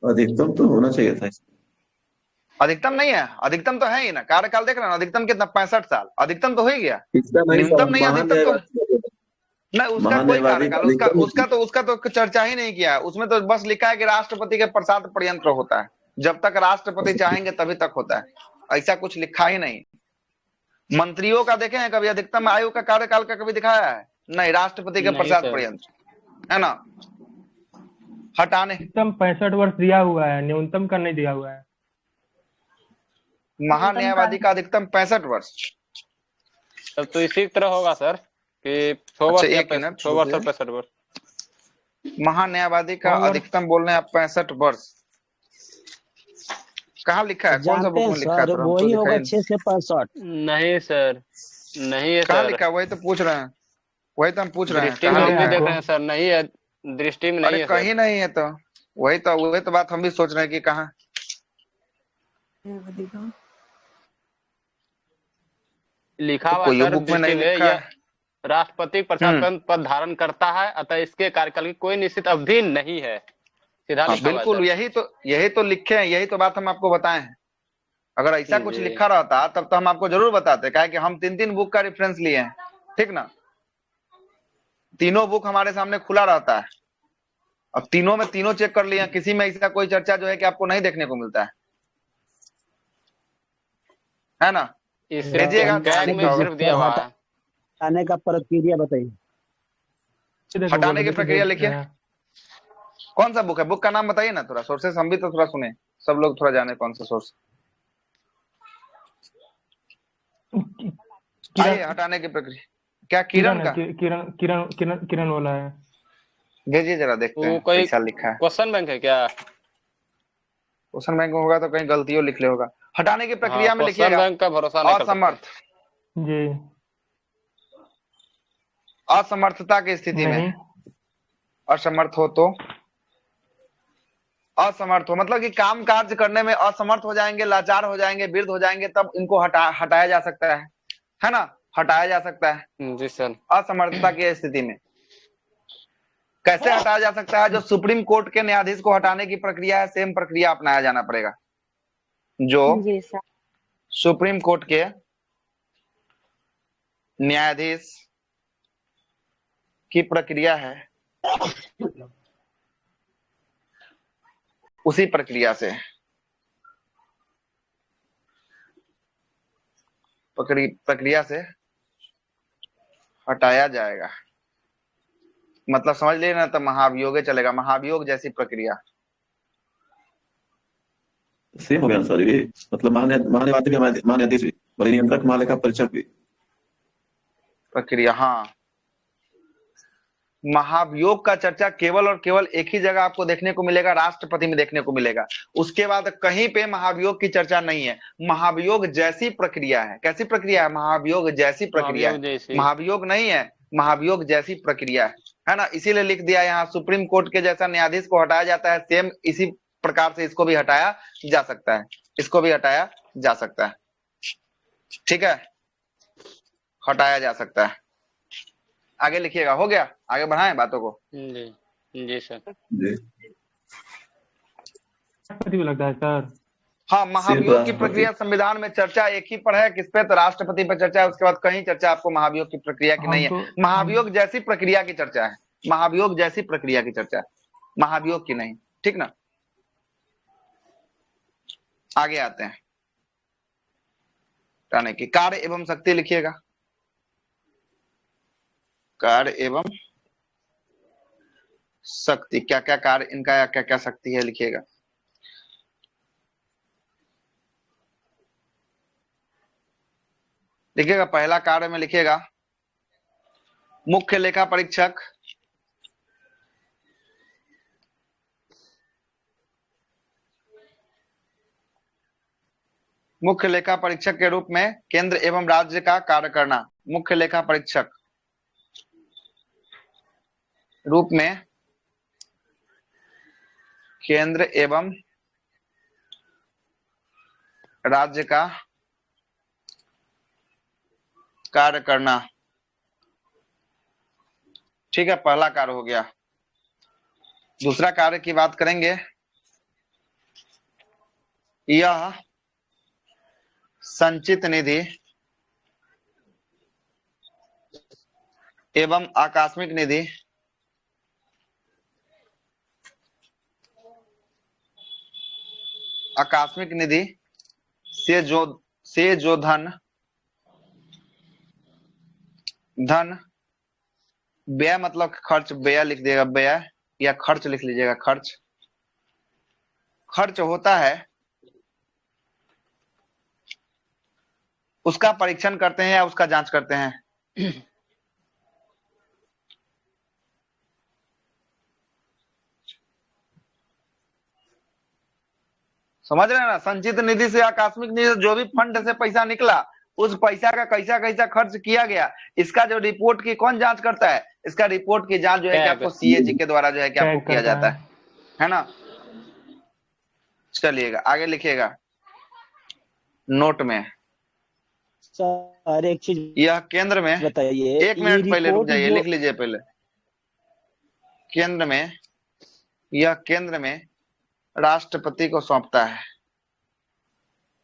अधिकतम तो होना चाहिए था। अधिकतम नहीं है, अधिकतम तो है ही ना। कार्यकाल देख रहे हैं, अधिकतम कितना? 65 साल। अधिकतम तो हो ही गया, न्यूनतम नहीं। अधिकतम तो नहीं, उसका कोई कार्यकाल, उसका तो चर्चा ही नहीं किया है। उसमें तो बस लिखा है कि राष्ट्रपति के प्रसाद पर्यंत होता है, जब तक राष्ट्रपति चाहेंगे तभी तक होता है। ऐसा कुछ लिखा ही नहीं। मंत्रियों का देखे हैं कभी अधिकतम आयु का कार्यकाल का कभी दिखाया है? नहीं, राष्ट्रपति के प्रसाद पर्यंत, है ना। हटाने अधिकतम 65 वर्ष दिया हुआ है, न्यूनतम का नहीं दिया हुआ है। महान्यायवादी का अधिकतम 65 वर्ष। तब तो इसी तरह होगा सर कि 100 वर्ष या 100 वर्ष और 65 वर्ष। महान्यायवादी का अधिकतम बोल रहे हैं आप 65 वर्ष। कहाँ लिखा है? कौन सा बुक में लिखा है? वही होगा 6 से 65। नहीं सर, नहीं है। कहाँ लिखा है? वही तो पूछ रहे हैं, वही तो हम पूछ रहे हैं। दृष्टि में भी देख रहे हैं सर, नहीं है, दृष्टि में नहीं है। कहीं नहीं है तो वही तो बात हम भी सोच रहे हैं कि कहाँ लिखा हुआ सर। बुक में नहीं लिखा है। राष्ट्रपति प्रशासन पद धारण करता है, अतः इसके कार्यकाल की कोई निश्चित अवधि नहीं है। सीधा लिखा हुआ है। बिल्कुल, यही तो लिखे हैं, यही तो बात हम आपको बताए हैं। अगर ऐसा कुछ लिखा रहता तब तो हम आपको जरूर बताते, क्या कि हम 3 बुक का रेफरेंस लिए हैं, ठीक ना। तीनों बुक हमारे सामने खुला रहता है, अब तीनों में तीनों चेक कर लिए। किसी में ऐसा कोई चर्चा जो है कि आपको नहीं देखने को मिलता है ना। हटाने का प्रक्रिया बताइए। हटाने की प्रक्रिया लिखिए। कौन सा बुक है? बुक का नाम बताइए ना थोड़ा, सोर्सेस हम भी तो थोड़ा सुने, सब लोग थोड़ा जाने कौन सा सोर्स। आइए हटाने की प्रक्रिया। क्या किरण का? किरण वाला है, भेजिए जरा देखते हैं कैसा लिखा है। क्वेश्चन बैंक है क्या? क्वेश्चन बैंक होगा तो कहीं गलतियों लिख ले होगा। हटाने की प्रक्रिया में लिखिएगा बैंक का भरोसा नहीं कर सकते। असमर्थ जी, असमर्थता की स्थिति में असमर्थ हो तो असमर्थ हो मतलब कि काम काज करने में असमर्थ हो जाएंगे, लाचार हो जाएंगे, वृद्ध हो जाएंगे, तब इनको हटाया जा सकता है ना। हटाया जा सकता है जी सर। असमर्थता की स्थिति में कैसे हटाया जा सकता है? जो सुप्रीम कोर्ट के न्यायाधीश को हटाने की प्रक्रिया है, सेम प्रक्रिया अपनाया जाना पड़ेगा। जो सुप्रीम कोर्ट के न्यायाधीश की प्रक्रिया है, उसी प्रक्रिया से हटाया जाएगा। मतलब समझ लिए ना, तो महाभियोग चलेगा, महाभियोग जैसी प्रक्रिया। सेम हो गया सर ये, मतलब महान्यायवादी भी महान्यायाधीश भी, बड़े नियंत्रक महालेखा परीक्षक भी प्रक्रिया। हाँ, महाभियोग का चर्चा केवल और केवल एक ही जगह आपको देखने को मिलेगा, राष्ट्रपति में देखने को मिलेगा। उसके बाद कहीं पे महाभियोग की चर्चा नहीं है। महाभियोग जैसी प्रक्रिया है। कैसी प्रक्रिया है? महाभियोग जैसी प्रक्रिया है, महाभियोग नहीं है, महाभियोग जैसी प्रक्रिया है ना। इसीलिए लिख दिया यहाँ, सुप्रीम कोर्ट के जैसा न्यायाधीश को हटाया जाता है, सेम इसी प्रकार से इसको भी हटाया जा सकता है, इसको भी हटाया जा सकता है। ठीक है, हटाया जा सकता है। आगे लिखिएगा। हो गया? आगे बढ़ाएं बातों को। जी सर। जी राष्ट्रपति को लगता है सर। हाँ, महाभियोग की प्रक्रिया संविधान में चर्चा एक ही पर है, किस पे? तो राष्ट्रपति पर चर्चा है, उसके बाद कहीं चर्चा आपको महाभियोग की प्रक्रिया की नहीं है। महाभियोग जैसी प्रक्रिया की चर्चा है, महाभियोग जैसी प्रक्रिया की चर्चा है, महाभियोग की नहीं, ठीक ना। आगे आते हैं, यानी कि कार्य एवं शक्ति लिखिएगा, कार्य एवं शक्ति, क्या क्या कार्य इनका या क्या क्या शक्ति है लिखिएगा। लिखिएगा पहला कार्य में लिखिएगा मुख्य लेखा परीक्षक मुख्य लेखा परीक्षक के रूप में केंद्र एवं राज्य का कार्य करना। मुख्य लेखा परीक्षक रूप में केंद्र एवं राज्य का कार्य करना, ठीक है, पहला कार्य हो गया। दूसरा कार्य की बात करेंगे, यह संचित निधि एवं आकस्मिक निधि से जो धन व्यय, मतलब खर्च, व्यय लिख देगा, व्यय या खर्च लिख लीजिएगा, खर्च होता है, उसका परीक्षण करते हैं या उसका जांच करते हैं। समझ रहे हैं ना। संचित निधि से आकस्मिक निधि से जो भी फंड से पैसा निकला, उस पैसा का कैसा कैसा खर्च किया गया, इसका जो रिपोर्ट की कौन जांच करता है? इसका रिपोर्ट की जांच जो है कि आपको सीएजी के द्वारा जो है कि आपको किया जाता है ना। चलिएगा आगे लिखिएगा नोट में। सर एक चीज यह केंद्र में, बताइए, 1 मिनट पहले रुक जाइए, लिख लीजिए पहले। केंद्र में, यह केंद्र में राष्ट्रपति को सौंपता है,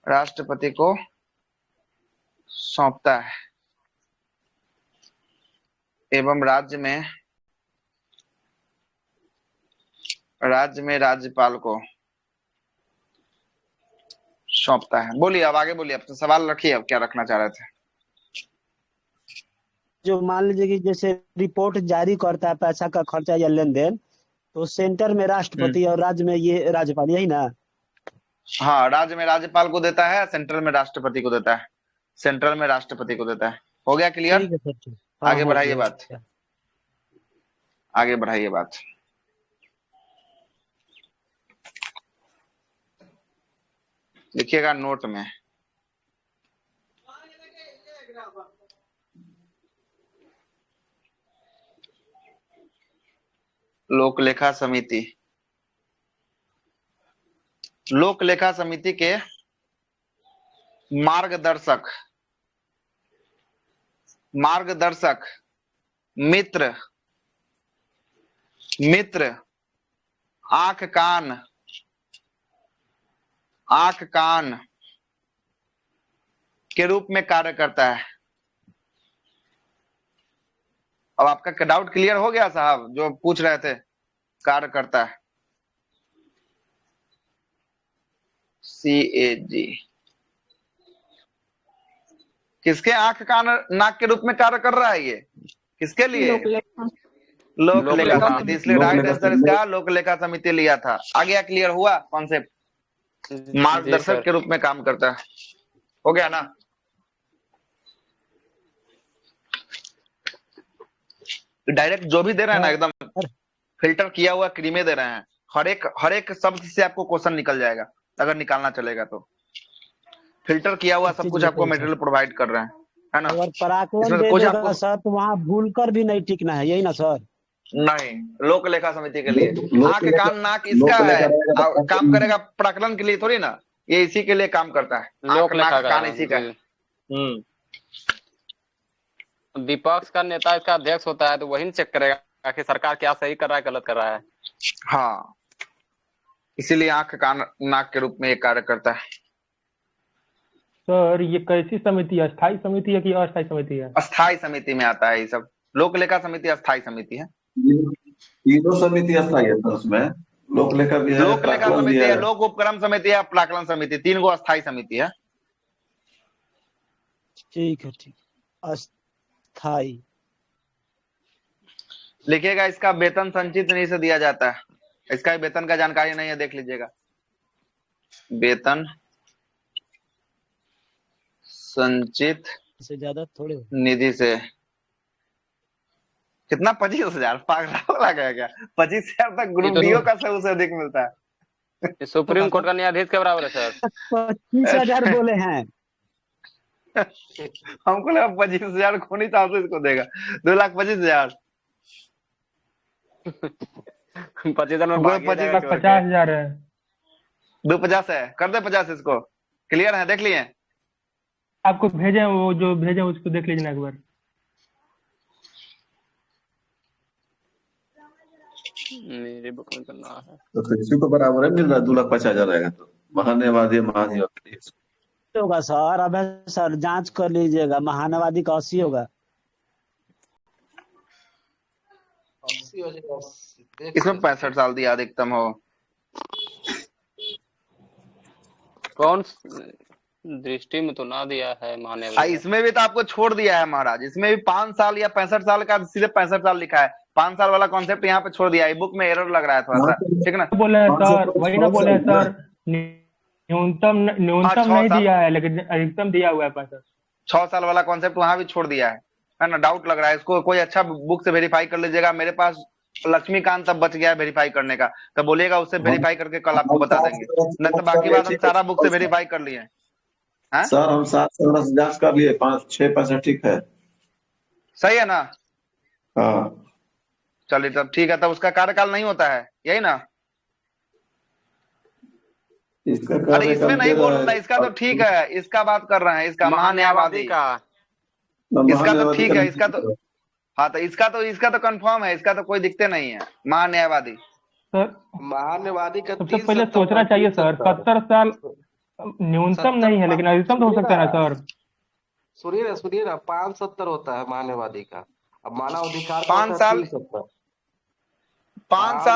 राष्ट्रपति को सौंपता है, एवं राज्य में राज्यपाल को सौंपता है। बोलिए, अब आगे बोलिए, अब सवाल रखिए, अब क्या रखना चाह रहे थे। जो मान लीजिए कि जैसे रिपोर्ट जारी करता है पैसा का खर्चा या लेन देन, तो सेंटर में राष्ट्रपति और राज्य में ये राज्यपाल, यही ना? हाँ, राज्य में राज्यपाल को देता है, सेंट्रल में राष्ट्रपति को देता है, सेंट्रल में राष्ट्रपति को देता है। हो गया क्लियर? ठीक है सर। आगे बढ़ाइए बात, आगे बढ़ाइए बात। लिखिएगा नोट में, लोक लेखा समिति, लोक लेखा समिति के मार्गदर्शक मित्र आंख कान के रूप में कार्य करता है। अब आपका डाउट क्लियर हो गया साहब, जो पूछ रहे थे? कार्य करता है CAG, किसके आंख कान नाक के रूप में कार्य कर रहा है ये? किसके लिए? लोक लेखा समिति। इसलिए राइट आंसर इसका लोक लेखा समिति लिया था। आ गया, क्लियर हुआ कॉन्सेप्ट? मार्गदर्शक के रूप में काम करता है। हो गया ना? डायरेक्ट जो भी दे रहे हैं ना, एकदम फिल्टर किया हुआ क्रीमे दे रहे हैं। हर एक शब्द से आपको क्वेश्चन निकल जाएगा, अगर निकालना चलेगा तो। फिल्टर किया हुआ सब कुछ आपको मटेरियल प्रोवाइड कर रहे हैं, है ना? अगर पराक्रम दे देगा सर तो वहाँ भूल कर भी नहीं टिकना है, यही ना सर? नहीं, लोक लेखा समिति के लिए आंख कान नाक इसका है, काम करेगा प्राकलन के लिए थोड़ी ना, ये इसी के लिए काम करता है। लोक लेखा कान इसी का है। विपक्ष का नेता इसका अध्यक्ष होता है, तो वही चेक करेगा कि सरकार क्या सही कर रहा है, गलत कर रहा है। हाँ, इसीलिए आंख कान नाक के रूप में ये कार्य करता है। सर ये कैसी समिति है, स्थायी समिति है कि अस्थायी समिति है? अस्थायी समिति में आता है ये सब। लोक लेखा समिति अस्थायी समिति है। तीनों समिति अस्थायी है सर, उसमें लोक लेखा भी है, लोक लेखा प्राक्कलन भी समिति है, है। लोक उपक्रम समिति है, प्राक्कलन समिति, 3 गो अस्थायी समिति है। ठीक है, ठीक। अस्थाई लिखिएगा, इसका वेतन संचित नहीं से दिया जाता है। इसका वेतन का जानकारी नहीं है, देख लीजिएगा। वेतन संचित से ज्यादा थोड़े निधि से कितना? 25,000? पागल गया क्या? 25,000 तक ग्रुप डीओ का सबसे अधिक मिलता है। सुप्रीम कोर्ट का न्यायाधीश के बराबर है सर। 25,000 बोले हैं। हमको लगा 25,000 खोनी था तो इसको देगा। 2,25,000 25,000 में 50,000 है। 250 है, कर दे 50 इसको। क्लियर है, देख लिए? आपको भेजे वो जो भेजे उसको देख लीजिए एक बार। मेरे बुक में करना है तो इसी को बराबर है, मिल रहा है 2,50,000 रहेगा तो महान्यायवादी महाधिवक्ता होगा सर। अब सर जांच कर लीजिएगा, महानवादी का 80 होगा। 80 हो जाएगा। इसमें 65 साल दिया अधिकतम हो। कौन दृष्टि में तो ना दिया है मान्यवादी। इसमें भी तो आपको छोड़ दिया है महाराज। इसमें भी 5 साल या 65 साल का, सीधे 65 साल लिखा है। 5 साल वाला कॉन्सेप्ट यहाँ पे छोड़ दिया है। बुक में एरर लग रहा है थोड़ा सा, ठीक है ना? बोले हैं सर, वही ना बोले हैं सर, न्यूनतम नहीं दिया है लेकिन अधिकतम दिया हुआ है 65। 6 साल वाला कॉन्सेप्ट वहां भी छोड़ दिया है ना? डाउट लग रहा है इसको। कोई अच्छा बुक से वेरीफाई कर लीजिएगा। मेरे पास लक्ष्मीकांत तब बच गया है वेरीफाई करने का, तो बोलिएगा उससे वेरीफाई करके कल आपको बता देंगे। नहीं तो बाकी बात हम सारा बुक से वेरीफाई कर लिए हैं। सर हम 7 साल से जांच कर लिए, 5-6 पैसा ठीक है। सही है ना? हाँ चलिए तब ठीक है। तब उसका कार्यकाल नहीं होता है, यही ना? अरे इसमें नहीं बोल रहा, इसका तो ठीक है, इसका बात कर रहे हैं, इसका महान्यायवादी का। इसका तो ठीक है, इसका तो हाँ, तो इसका तो कंफर्म है, इसका तो कोई दिक्कत नहीं है। महान्यायवादी सर, महान्यायवादी का सबसे पहले सोचना चाहिए सर। 70 साल न्यूनतम नहीं है लेकिन अधिकतम तो हो सकता है ना सर? सुनिए ना 570 होता है महान्यायवादी का। अब मानव अधिकार 5 साल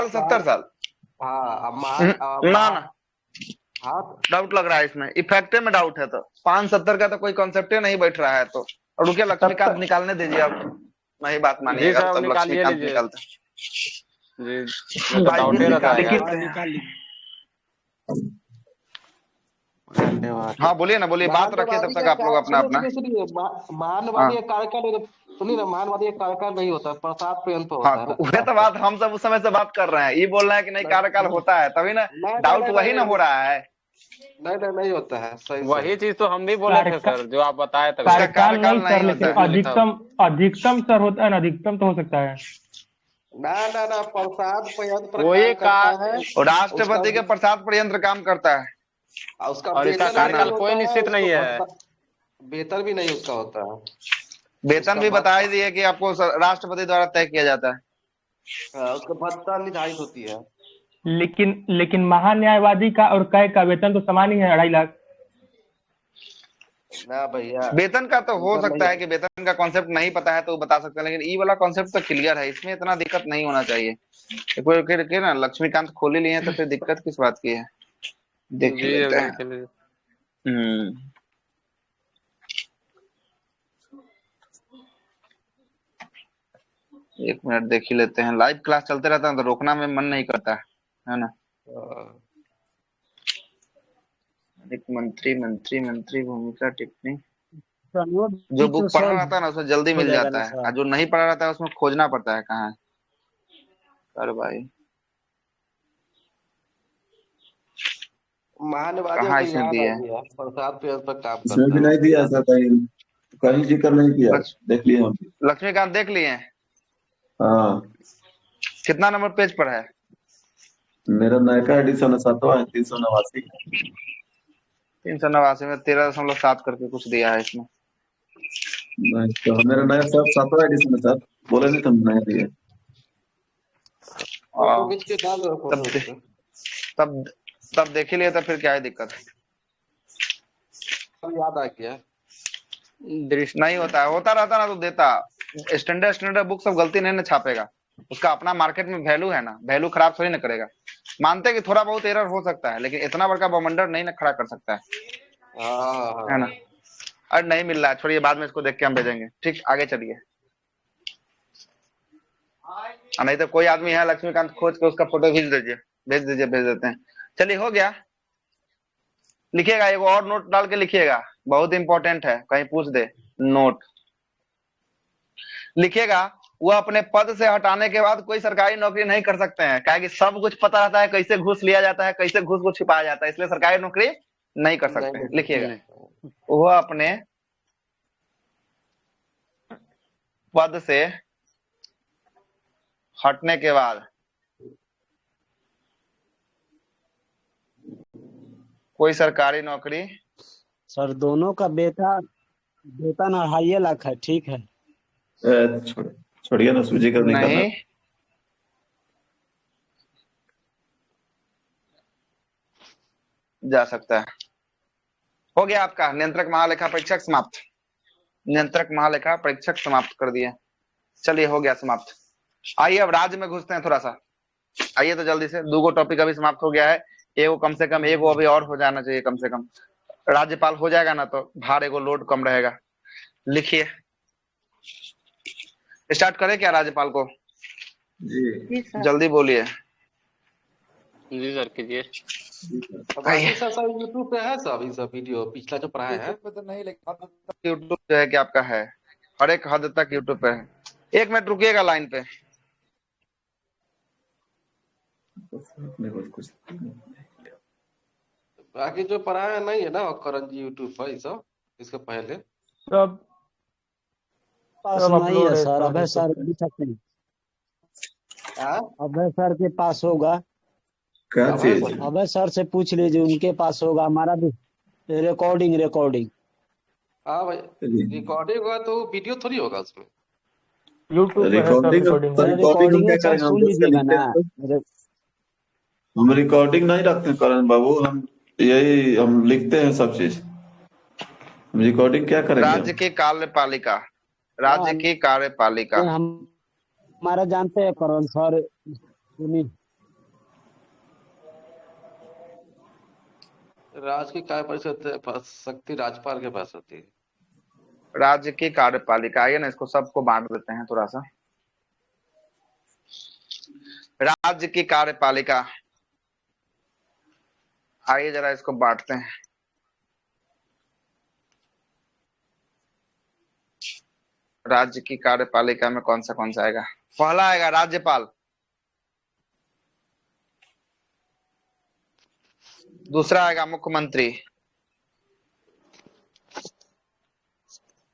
70 साल। हाँ ना हाँ डाउट लग रहा है इसमें, इफेक्टे में डाउट है। तो 570 का तो कोई कॉन्सेप्ट नहीं बैठ रहा है। तो और रुकिए, लक्ष्मीकांत निकालने दीजिए। अब नहीं बात मानिएगा तब लक्ष्मीकांत निकालते हाँ बोलिए ना, बोलिए, बात रखिए तब तक आप लोग अपना महानवादी कार्यकाल। सुनिए ना, महानवादी कार्यकाल नहीं होता, प्रसाद पर्यंत होता है। वह तो बात हम सब उस समय से बात कर रहे हैं। ये बोल रहे हैं कि नहीं कार्यकाल होता है, तभी ना डाउट वही ना हो रहा है। नहीं होता है। सही वही चीज तो हम भी बोले थे सर, जो आप बताए थे। कार्यकाल नहीं सर, लेकिन अधिकतम सर होता है ना, अधिकतम तो हो सकता है। ना प्रसाद पर्यंत वही का राष्ट्रपति के प्रसाद पर्यंत काम करता है। और इसका कार्यकाल कोई निश्चित नहीं है। वेतन भी नहीं उसका होता है। वेतन भी बता ही दिए कि आपको राष्ट्रपति द्वारा तय किया जाता है। उसका भत्ता निर्धारित होती है। लेकिन महान्यायवादी का और कै का वेतन तो समान ही है, 2.5 लाख। ना भैया, वेतन का तो हो सकता है कि वेतन का कॉन्सेप्ट नहीं पता है तो बता सकते हैं, लेकिन ई वाला कॉन्सेप्ट तो क्लियर है। इसमें इतना दिक्कत नहीं होना चाहिए। कोई ना लक्ष्मीकांत खोल ही लिए हैं तो फिर दिक्कत किस बात की है? देख लेते हैं। एक मिनट देख ही लेते हैं। लाइव क्लास चलते रहता है तो रोकना में मन नहीं करता है ना? एक मंत्री भूमिका टिप्पणी, जो बुक पढ़ा रहता है ना उसमें जल्दी मिल जाता है, और जो नहीं पढ़ा रहता है उसमें खोजना पड़ता है कहाँ कार्रवाई। कहाँ इसमें दिया है? प्रसाद पर्यंत पर काम इसमें भी नहीं दिया सर, कहीं जिक्र नहीं किया। देख लिए हम। लक्ष्मीकांत देख लिए हैं? हाँ। कितना नंबर पेज पर है? मेरा नया एडिशन है 7वां है, 389। 389 में 13.7 करके कुछ दिया है इसमें। नहीं तो मेरा नया सब 7वां एडिशन है सर, बोले नहीं तुम नया दिया। तब तब देख ही लिया तो फिर क्या है दिक्कत। याद आ गया। दृष्टि नहीं होता है, होता रहता ना तो देता। स्टैंडर्ड बुक सब गलती नहीं ना छापेगा, उसका अपना मार्केट में वैल्यू है ना, वैल्यू खराब थोड़ी ना करेगा। मानते हैं कि थोड़ा बहुत एरर हो सकता है, लेकिन इतना बड़का बवंडर नहीं ना खड़ा कर सकता है ना। अरे नहीं मिल रहा है, छोड़िए, बाद में इसको देख के हम भेजेंगे। ठीक, आगे चलिए। नहीं तो कोई आदमी है लक्ष्मीकांत खोज के उसका फोटो भेज दीजिए, भेज दीजिए, भेज देते हैं। चलिए, हो गया। लिखिएगा, एक और नोट डाल के लिखिएगा, बहुत इंपॉर्टेंट है, कहीं पूछ दे। नोट लिखिएगा, वो अपने पद से हटाने के बाद कोई सरकारी नौकरी नहीं कर सकते हैं, क्या कि सब कुछ पता रहता है, कैसे घूस लिया जाता है, कैसे घूस को छिपाया जाता है, इसलिए सरकारी नौकरी नहीं कर सकते हैं। लिखिएगा, वो अपने पद से हटने के बाद कोई सरकारी नौकरी। सर दोनों का वेतन 2.5 लाख है, ठीक है। छोड़िए ना, सूजी का निकालना। नहीं, जा सकता है। हो गया आपका नियंत्रक महालेखा परीक्षक समाप्त। नियंत्रक महालेखा परीक्षक समाप्त कर दिए। चलिए, हो गया समाप्त। आइए अब राज्य में घुसते हैं थोड़ा सा। आइए तो जल्दी से, 2 टॉपिक अभी समाप्त हो गया है। एगो कम से कम, एगो अभी और हो जाना चाहिए कम से कम। राज्यपाल हो जाएगा ना तो भार एगो लोड कम रहेगा। लिखिए, स्टार्ट करें क्या राज्यपाल को? जी जल्दी बोलिए। जी सर, कीजिए। बाकी सब यूट्यूब पे है, सब ये सब वीडियो पिछला जो पढ़ाया है। यूट्यूब पे तो नहीं, लेकिन यूट्यूब जो है कि आपका है, हर एक हद तक यूट्यूब पे है। 1 मिनट रुकिएगा लाइन पे। बाकी जो पढ़ाया नहीं है ना करण जी यूट्यूब पर, ये सब इसके पहले सब पास सब नहीं अपलोड है है सर, सर अभय सर यूट्यूब पे। भी सकते हैं। हाँ? अभय सर के पास होगा। क्या अभय चीज? सर अभय सर से पूछ लीजिए, उनके पास होगा। हमारा भी रिकॉर्डिंग। हाँ भाई, रिकॉर्डिंग होगा तो वीडियो थोड़ी होगा उसमें। यूट्यूब पे है सर, रिकॉर्डिंग रिकॉर्डिंग है। रिकॉर्डिंग हम रिकॉर्डिंग है क्या सर, करेंगे? हम सुन बस के लीजिएगा लिखते ना। हैं तो हम रिकॉर्डिंग नहीं रखते करण बाबू, हम यही हम लिखते हैं सब चीज। हम रिकॉर्डिंग क्या करेंगे राज्य हम? की कार्यपालिका, राज्य की कार्यपालिका। हमारा जानते हैं करण सर, सुनी। राज्य की काय परिषद शक्ति राज्यपाल के पास होती है। राज्य की कार्यपालिका, आइए ना इसको सबको बांट देते हैं थोड़ा सा। राज्य की कार्यपालिका, आइए जरा इसको बांटते हैं। राज्य की कार्यपालिका में कौन सा आएगा? पहला आएगा राज्यपाल, दूसरा आएगा मुख्यमंत्री,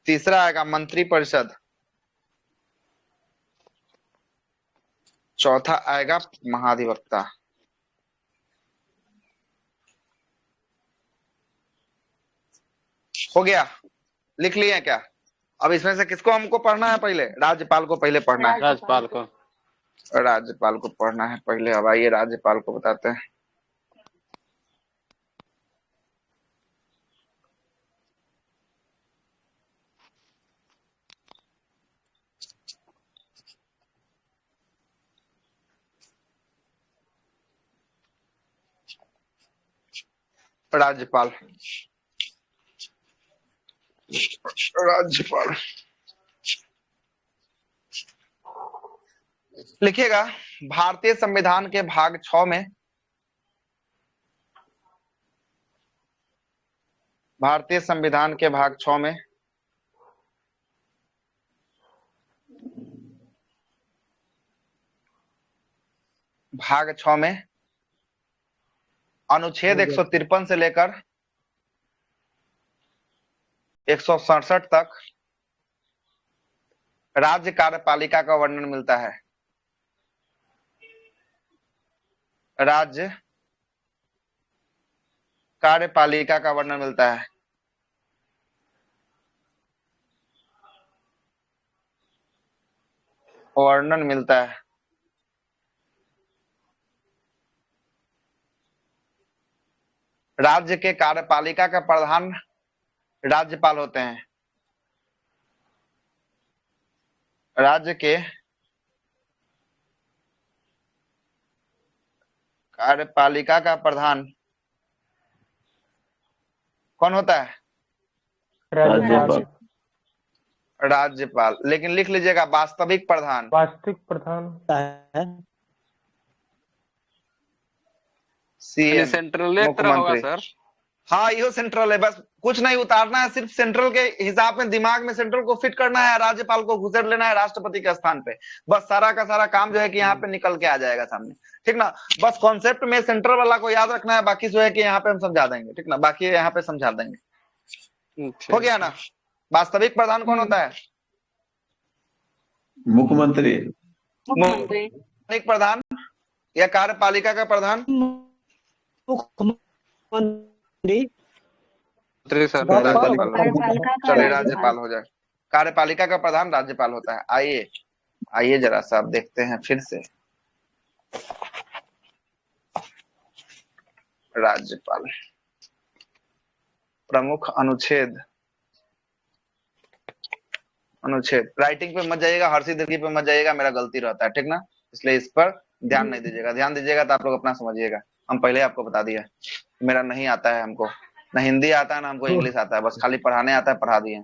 तीसरा आएगा मंत्रिपरिषद, चौथा आएगा महाधिवक्ता। हो गया, लिख लिए क्या? अब इसमें से किसको हमको पढ़ना है? पहले राज्यपाल को पहले पढ़ना है। राज्यपाल को। राज्यपाल को पढ़ना है पहले। अब आइए राज्यपाल को बताते हैं। राज्यपाल, राज्यपाल लिखिएगा। भारतीय संविधान के भाग 6 में, भारतीय संविधान के भाग 6 में भाग 6 में अनुच्छेद 153 से लेकर 167 तक राज्य कार्यपालिका का वर्णन मिलता है। राज्य कार्यपालिका का वर्णन मिलता है। वर्णन मिलता है। राज्य के कार्यपालिका का प्रधान राज्यपाल होते हैं। राज्य के कार्यपालिका का प्रधान कौन होता है? राज्यपाल। राज्यपाल। लेकिन लिख लीजिएगा वास्तविक प्रधान। वास्तविक प्रधान सीएम, सेंट्रल एक तरह होगा मुख्यमंत्री। सर। हाँ यो सेंट्रल है, बस कुछ नहीं उतारना है, सिर्फ सेंट्रल के हिसाब में दिमाग में सेंट्रल को फिट करना है, राज्यपाल को घुसेड़ लेना है राष्ट्रपति के स्थान पे। बस सारा का सारा काम जो है कि यहाँ पे निकल के आ जाएगा सामने, ठीक ना। बस कॉन्सेप्ट में सेंट्रल वाला को याद रखना है, बाकी जो है कि यहाँ पे हम समझा देंगे, ठीक ना, बाकी यहाँ पे समझा देंगे। हो गया ना। वास्तविक प्रधान कौन होता है? मुख्यमंत्री। मुख्यमंत्री प्रधान या कार्यपालिका का प्रधान? मुख्यमंत्री। चलिए राज्यपाल हो जाए। कार्यपालिका का प्रधान राज्यपाल होता है। आइए जरा सा आप देखते हैं फिर से। राज्यपाल प्रमुख अनुच्छेद राइटिंग पे मत जाइएगा, हर्षी दीर्घी पे मत जाइएगा, मेरा गलती रहता है, ठीक ना, इसलिए इस पर ध्यान नहीं दीजिएगा। ध्यान दीजिएगा तो आप लोग अपना समझिएगा। हम पहले आपको बता दिया मेरा नहीं आता है, हमको ना हिंदी आता है ना हमको इंग्लिश आता है, बस खाली पढ़ाने आता है, पढ़ा दिए।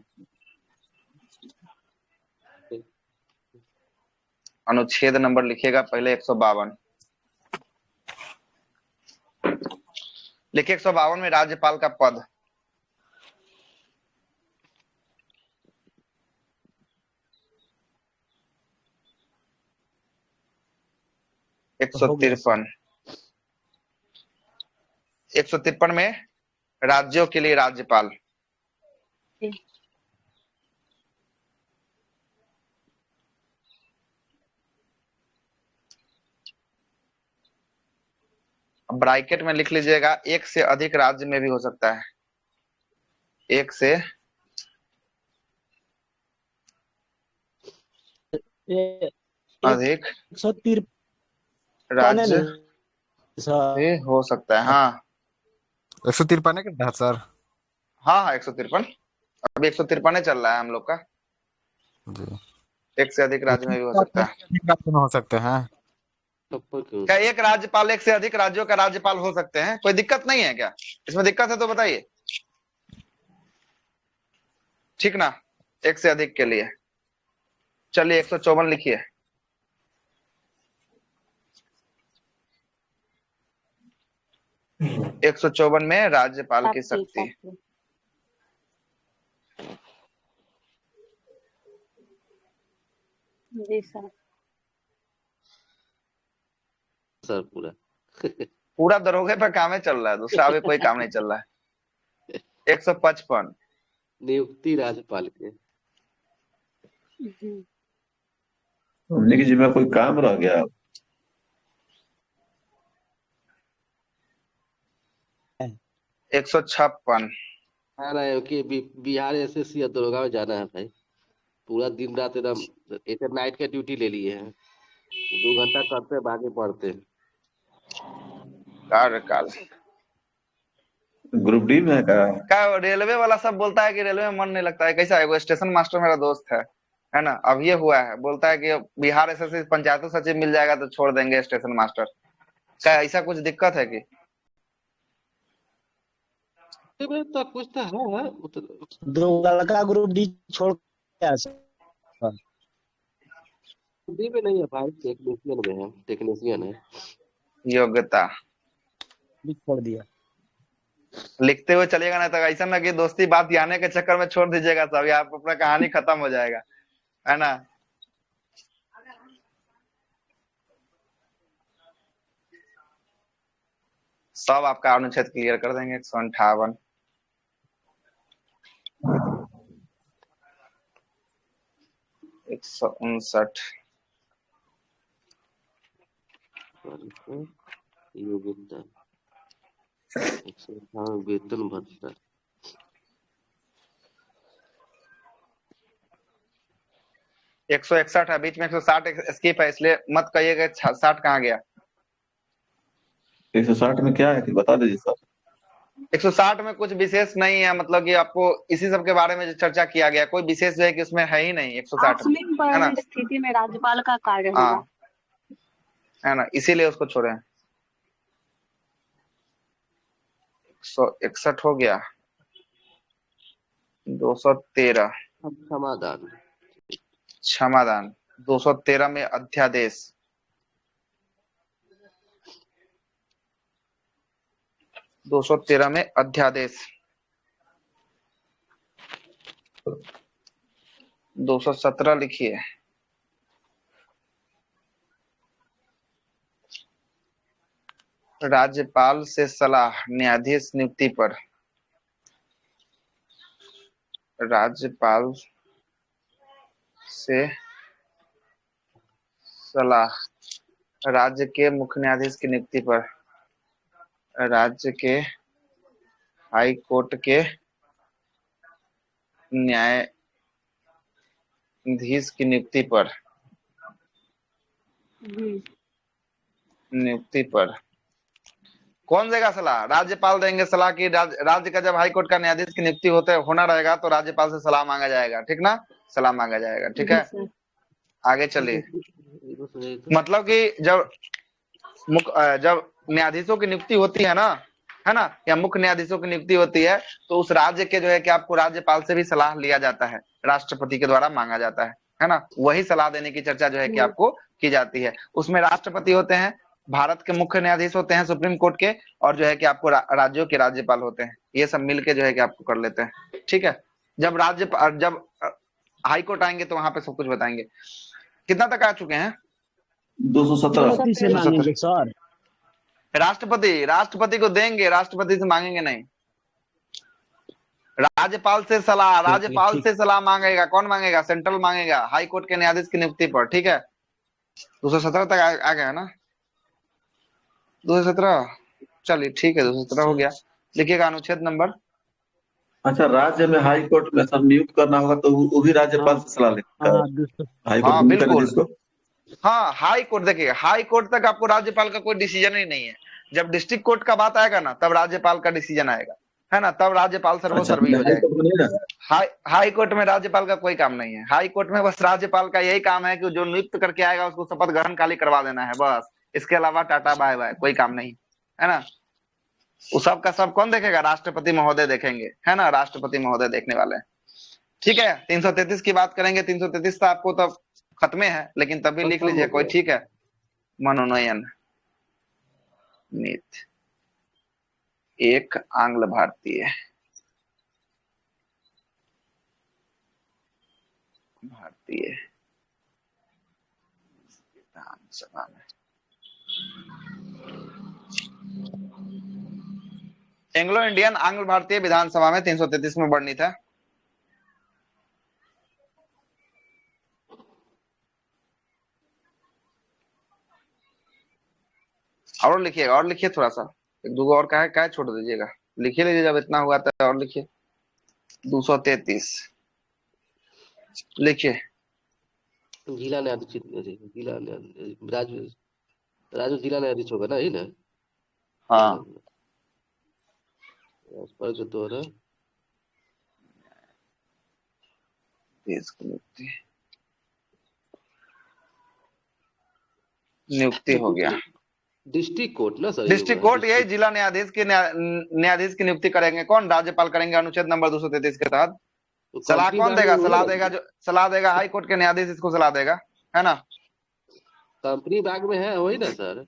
अनुच्छेद नंबर लिखिएगा पहले 152 लिखिए। 152 में राज्यपाल का पद। एक सौ तिरपन में राज्यों के लिए राज्यपाल। ब्रैकेट में लिख लीजिएगा एक से अधिक राज्य में भी हो सकता है। एक से अधिक 153 राज्य से हो सकता है। हाँ 153 है क्या सर? हाँ 153, अभी 153 चल रहा है हम लोग का जी। एक से अधिक राज्य में भी हो सकता है। हो सकते हैं क्या एक राज्यपाल एक से अधिक राज्यों का राज्यपाल हो सकते हैं? कोई दिक्कत नहीं है क्या? इसमें दिक्कत है तो बताइए, ठीक ना। एक से अधिक के लिए चलिए 154 लिखिए। एक 154 में राज्यपाल की शक्ति। जी सर। सर पूरा दरोगे पे काम चल रहा है, दूसरा अभी कोई काम नहीं चल रहा है। 155 नियुक्ति राज्यपाल के। हमने की जिम्मे कोई काम रह गया। 156 कि बिहार एसएससी या दरोगा में जाना है भाई, पूरा दिन रात एकदम एक नाइट का ड्यूटी ले लिए हैं, 2 घंटा करते हैं बाकी पढ़ते हैं। कार्यकाल ग्रुप डी में है क्या रेलवे वाला सब बोलता है कि रेलवे में मन नहीं लगता है। कैसा है वो स्टेशन मास्टर मेरा दोस्त है ना, अब ये हुआ है, बोलता है कि बिहार एसएससी पंचायत सचिव मिल जाएगा तो छोड़ देंगे स्टेशन मास्टर। क्या ऐसा कुछ दिक्कत है कि? तो कुछ तो है, दो लड़का ग्रुप डी छोड़ डी में नहीं है भाई, टेक्नीशियन में है, टेक्नीशियन है। योग्यता छोड़ दिया, लिखते हुए चलेगा ना तो ऐसा ना कि दोस्ती बात आने के चक्कर में छोड़ दीजिएगा सब, आप अपना कहानी खत्म हो जाएगा, है ना। सब आपका अनुच्छेद क्लियर कर देंगे। 158 159 योग्यता, 158 वेतन भत्ता, 161 है, बीच में 160 स्किप है, इसलिए मत कहिएगा 60 कहाँ गया। 160 में क्या है कि बता दीजिए सर। 160 में कुछ विशेष नहीं है, मतलब कि आपको इसी सब के बारे में जो चर्चा किया गया, कोई विशेष जो है कि उसमें है ही नहीं 160 में, आकस्मिक है ना? परिस्थिति में राज्यपाल का कार्य होगा, हाँ, है ना, इसीलिए उसको छोड़े। 161 हो गया। 213 समाधान क्षमादान। 213 में अध्यादेश। 213 में अध्यादेश। 217 लिखिए। राज्यपाल से सलाह न्यायाधीश नियुक्ति पर। राज्यपाल से सलाह राज्य के मुख्य न्यायाधीश की नियुक्ति पर। राज्य के हाई कोर्ट के न्यायाधीश की नियुक्ति पर। नियुक्ति पर कौन देगा सलाह? राज्यपाल देंगे सलाह की। राज्य का जब हाई कोर्ट का न्यायाधीश की नियुक्ति होना रहेगा तो राज्यपाल से सलाह मांगा जाएगा, ठीक ना? सलाह मांगा जाएगा, ठीक है। आगे चलिए। मतलब कि जब न्यायाधीशों की नियुक्ति होती है ना, है ना, या मुख्य न्यायाधीशों की नियुक्ति होती है, तो उस राज्य के जो है कि आपको राज्यपाल से भी सलाह लिया जाता है, राष्ट्रपति के द्वारा मांगा जाता है ना। वही सलाह देने की चर्चा जो है कि आपको की जाती है। उसमें राष्ट्रपति होते हैं, भारत के मुख्य न्यायाधीश होते हैं सुप्रीम कोर्ट के, और जो है कि आपको राज्यों के राज्यपाल होते हैं। ये सब मिलके जो है कि आपको कर लेते हैं, ठीक है। जब हाई कोर्ट आएंगे तो वहां पे सब कुछ बताएंगे। कितना तक आ चुके हैं? 217 से मांगेंगे सर। राष्ट्रपति को देंगे, राष्ट्रपति से मांगेंगे नहीं। राज्यपाल से सलाह मांगेगा। कौन मांगेगा? सेंट्रल मांगेगा हाई कोर्ट के न्यायाधीश की नियुक्ति पर, ठीक है। 217 तक आ गया ना? 217 चलिए ठीक है, 217 हो गया। लिखिएगा अनुच्छेद नंबर। अच्छा, राज्य में हाई कोर्ट में सब नियुक्त करना होगा तो वो भी राज्यपाल से सलाह लेगा। हाई कोर्ट हाँ बिल्कुल। जिसको हाँ, हाई कोर्ट देखिए, हाई कोर्ट तक आपको राज्यपाल का कोई डिसीजन ही नहीं है। जब डिस्ट्रिक्ट कोर्ट का बात आएगा ना, तब राज्यपाल का डिसीजन आएगा, है ना, तब राज्यपाल सर्वोसर्वी हो जाएगा। हाई कोर्ट में राज्यपाल का कोई काम नहीं है। हाई कोर्ट में बस राज्यपाल का यही काम है कि जो नियुक्त करके आएगा उसको शपथ ग्रहण खाली करवा देना है, बस। इसके अलावा टाटा बाय बाय, कोई काम नहीं, है ना। वो सब का सब कौन देखेगा? राष्ट्रपति महोदय देखेंगे, है ना, राष्ट्रपति महोदय देखने वाले हैं, ठीक है। 333 की बात करेंगे। 333 तो आपको तब खत्मे है, लेकिन तभी लिख लीजिए कोई, ठीक है। मनोनयन नीति एक आंग्ल भारतीय विधानसभा में एंग्लो इंडियन आंग्ल भारतीय विधानसभा में 333 में वर्णित है। और लिखिएगा, और लिखिए थोड़ा सा, एक दो और का है छोड़ दीजिएगा, लिखिए लीजिए। जब इतना हुआ था और लिखिए। 233 लिखिए। जिला न्यायाधीश राजू जिला न्यायाधीश होगा ना, ही ना? हाँ, पर जो द्वारा देश की नियुक्ति हो गया। डिस्ट्रिक्ट कोर्ट ना सर? डिस्ट्रिक्ट कोर्ट यही जिला न्यायाधीश की न्यायाधीश की नियुक्ति करेंगे। कौन? राज्यपाल करेंगे, अनुच्छेद नंबर 233 के तहत। सलाह कौन देगा? सलाह देगा हाई कोर्ट के न्यायाधीश, इसको सलाह देगा, है ना। कंपनी बाग में है वही ना सर?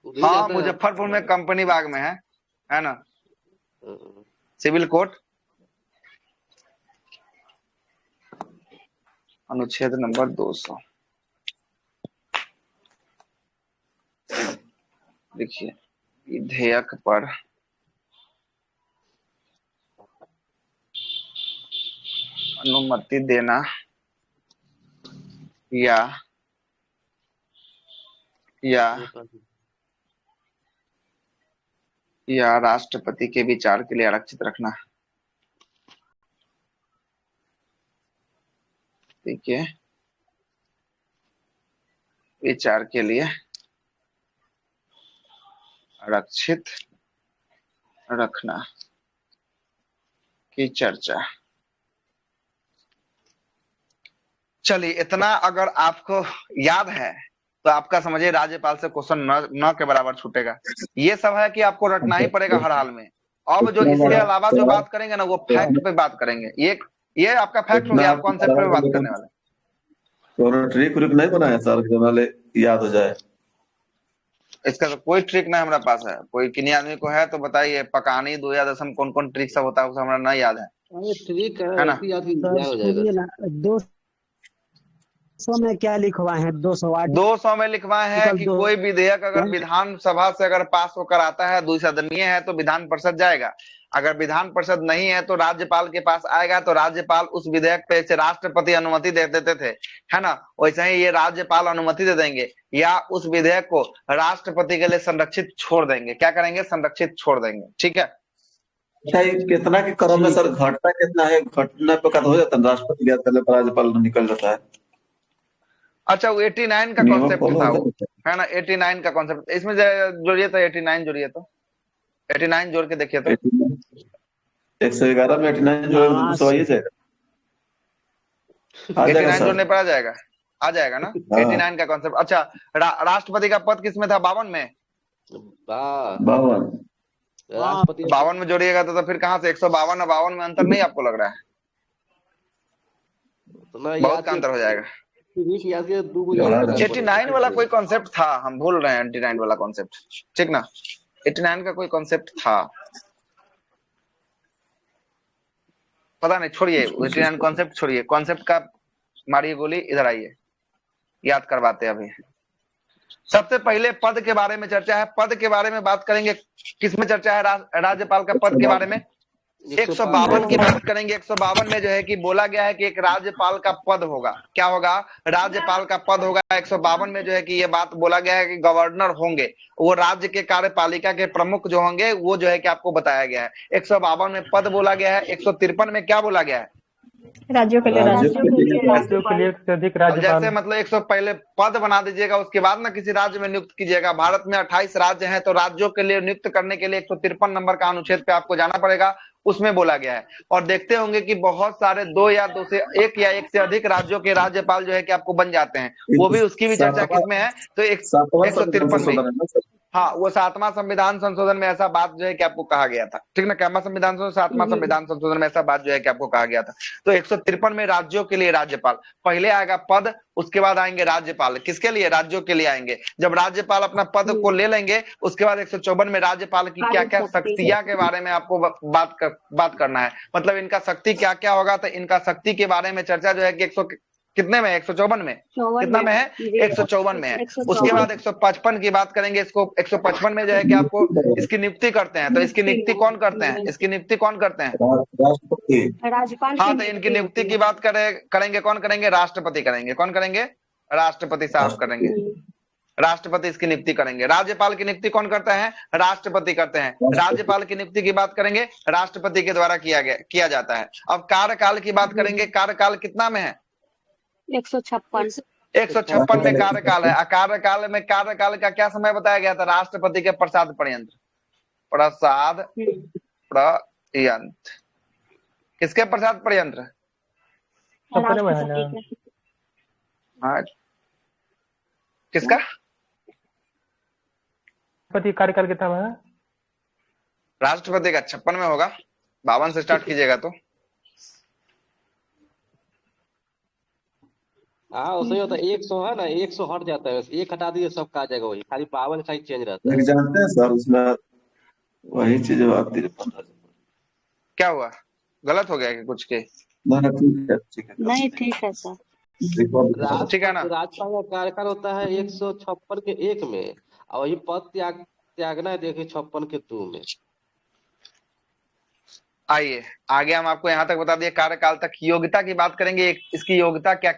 हाँ, मुजफ्फरपुर में कंपनी बाग में है ना, सिविल कोर्ट। अनुच्छेद नंबर 200 देखिए। विधेयक पर अनुमति देना या राष्ट्रपति के विचार के लिए आरक्षित रखना। ठीक है, विचार के लिए आरक्षित रखना की चर्चा। चलिए, इतना अगर आपको याद है तो आपका समझिए राज्यपाल से क्वेश्चन न के बराबर छूटेगा। ये सब है कि आपको रटना ही पड़ेगा हर हाल में। अब जो इसके अलावा जो बात करेंगे ना, वो फैक्ट पे बात करेंगे। ये आपका फैक्ट हो गया, आप कॉन्सेप्ट पे बात करने वाले। तो ट्रिक व्रिक नहीं बनाया सर जो वाले याद हो जाए? इसका तो कोई ट्रिक नहीं हमारे पास है। कोई किन्हीं आदमी को है तो बताइए, पकानी 2 या 10 कौन कौन ट्रिक सब होता है, उसे हमारा नहीं याद है। ट्रिक है ना? हो जाएगा। 200 में क्या लिखवाए हैं? 208 200 में लिखवाए हैं कि कोई विधेयक अगर विधानसभा से अगर पास होकर आता है, द्विसदनीय है, तो विधान परिषद जाएगा। अगर विधान परिषद नहीं है तो राज्यपाल के पास आएगा, तो राज्यपाल उस विधेयक पे से राष्ट्रपति अनुमति दे देते थे, है ना? वैसे ही ये राज्यपाल अनुमति दे देंगे या उस विधेयक को राष्ट्रपति के लिए संरक्षित छोड़ देंगे। क्या करेंगे? संरक्षित छोड़ देंगे। ठीक है। अच्छा, ये कितना के क्रम में सर घटना कितना है? घटना पे कद हो जाता है, राष्ट्रपति ज्ञात करने पर राज्यपाल निकल जाता है। अच्छा, वो 89 का कॉन्सेप्ट था वो, है ना? 89 का कॉन्सेप्ट इसमें जोड़िए तो 89 जोड़िए तो 89 जोड़ के देखिए तो 111 में 89 जोड़े तो 200 ही जाएगा। 89 जोड़ने पर आ जाएगा ना 89 का कॉन्सेप्ट। अच्छा, राष्ट्रपति का पद किसमें था? 52 में। 52 में जोड़िएगा तो फिर कहाँ से 152 और 52 में अंतर नहीं आपको लग रहा है? बहुत का अंतर हो जाएगा। 89 वाला कोई कॉन्सेप्ट था, हम भूल रहे हैं 89 वाला कॉन्सेप्ट, ठीक ना? 89 का कोई कॉन्सेप्ट था, पता नहीं, छोड़िए 89 कॉन्सेप्ट छोड़िए। कॉन्सेप्ट का मारिए गोली, इधर आइए, याद करवाते हैं अभी। सबसे पहले पद के बारे में चर्चा है। पद के बारे में बात करेंगे। किसमें चर्चा है? राज्यपाल का पद के बारे में 152 की बात करेंगे। 152 में जो है कि बोला गया है कि एक राज्यपाल का पद होगा। क्या होगा? राज्यपाल का पद होगा। 152 में जो है कि ये बात बोला गया है कि गवर्नर होंगे, वो राज्य के कार्यपालिका के प्रमुख जो होंगे वो जो है कि आपको बताया गया है। 152 में पद बोला गया है। 153 में क्या बोला गया है? राज्यों के लिए अधिक राज्यपाल। जैसे मतलब 100 पहले पद बना दीजिएगा, उसके बाद ना किसी राज्य में नियुक्त कीजिएगा। भारत में 28 राज्य हैं, तो राज्यों के लिए नियुक्त करने के लिए 153 नंबर का अनुच्छेद पे आपको जाना पड़ेगा, उसमें बोला गया है। और देखते होंगे कि बहुत सारे 2 या 2 से 1 या 1 से अधिक राज्यों के राज्यपाल जो है कि आपको बन जाते हैं। वो भी उसकी भी चर्चा किसमें है? तो 153 में। हाँ, वो 7वां संविधान संशोधन में ऐसा बात जो है कि आपको कहा गया था, ठीक ना? कैमा संविधान संशोधन, 7वां संविधान संशोधन में ऐसा बात जो है कि आपको कहा गया था। तो 153 में राज्यों के लिए राज्यपाल, पहले आएगा पद, उसके बाद आएंगे राज्यपाल। किसके लिए? राज्यों के लिए आएंगे। जब राज्यपाल अपना पद को ले लेंगे, उसके बाद 154 में राज्यपाल की क्या क्या शक्तियां के बारे में आपको बात करना है। मतलब इनका शक्ति क्या क्या होगा, तो इनका शक्ति के बारे में चर्चा जो है कि 100 कितने में? 154 में। कितना में है? 154 में है। उसके बाद 155 की बात करेंगे। इसको 155 में जो है कि आपको इसकी नियुक्ति करते हैं। तो इसकी नियुक्ति कौन करते हैं? इसकी नियुक्ति कौन करते हैं? राज्यपाल। हाँ, तो इनकी नियुक्ति की बात करेंगे कौन करेंगे? राष्ट्रपति करेंगे। कौन करेंगे? राष्ट्रपति साहब करेंगे। राष्ट्रपति इसकी नियुक्ति करेंगे। राज्यपाल की नियुक्ति कौन करता है? राष्ट्रपति करते हैं। राज्यपाल की नियुक्ति की बात करेंगे, राष्ट्रपति के द्वारा किया जाता है। अब कार्यकाल की बात करेंगे। कार्यकाल कितना में है? 156। 156 में कार्यकाल है। कार्यकाल में कार्यकाल का क्या समय बताया गया था? राष्ट्रपति के प्रसाद पर्यंत। प्रसाद पर्यंत। किसके प्रसाद पर्यंत? हाँ, किसका? राष्ट्रपति कार्यकाल कितना है? राष्ट्रपति का 56 में होगा। 52 से स्टार्ट कीजिएगा तो। हाँ, वैसे होता है। 100 है ना, 100 हट जाता है, 1 हटा दिए सब का आ जाएगा वही, खाली 52 का ही चेंज रहता है। जानते हैं सर, उसमें वही चीज आती है। क्या हुआ? गलत हो गया कि कुछ के? ठीक है नहीं, ठीक है सर। ठीक है ना? राज्यपाल का कार्यकाल होता है 156 के 1 में, और वही पद त्यागना है देखिए 56 के 2 में। आइए आगे हम आपको यहाँ तक बता दिए। कार्यकाल तक योग्यता की बात करेंगे। इसकी योग्यता क्या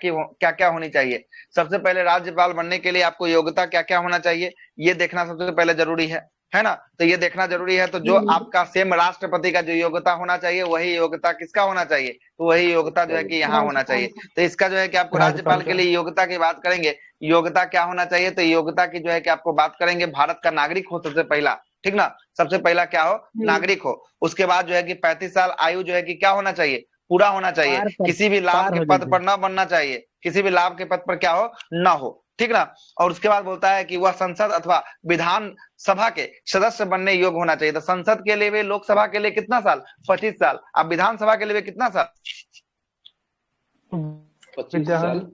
क्या होनी चाहिए। सबसे पहले राज्यपाल बनने के लिए आपको योग्यता क्या क्या होना चाहिए, ये देखना सबसे पहले जरूरी है ना? तो ये देखना जरूरी है। तो जो आपका सेम राष्ट्रपति का जो योग्यता होना चाहिए, वही योग्यता किसका होना चाहिए? तो वही योग्यता जो है कि यहाँ होना चाहिए। तो इसका जो है कि आपको राज्यपाल के लिए योग्यता की बात करेंगे। योग्यता क्या होना चाहिए? तो योग्यता की जो है कि आपको बात करेंगे, भारत का नागरिक हो सबसे पहला, ठीक ना। सबसे पहला क्या हो, नागरिक हो। उसके बाद जो है कि 35 साल आयु जो है कि क्या होना चाहिए, पूरा होना चाहिए। किसी भी लाभ के पद पर न बनना चाहिए, किसी भी लाभ के पद पर क्या हो, न हो, ठीक ना। और उसके बाद बोलता है कि वह संसद अथवा विधान सभा के सदस्य बनने योग्य होना चाहिए। तो संसद के लिए भी, लोकसभा के लिए कितना साल, 25 साल। अब विधानसभा के लिए भी कितना साल, 25 साल।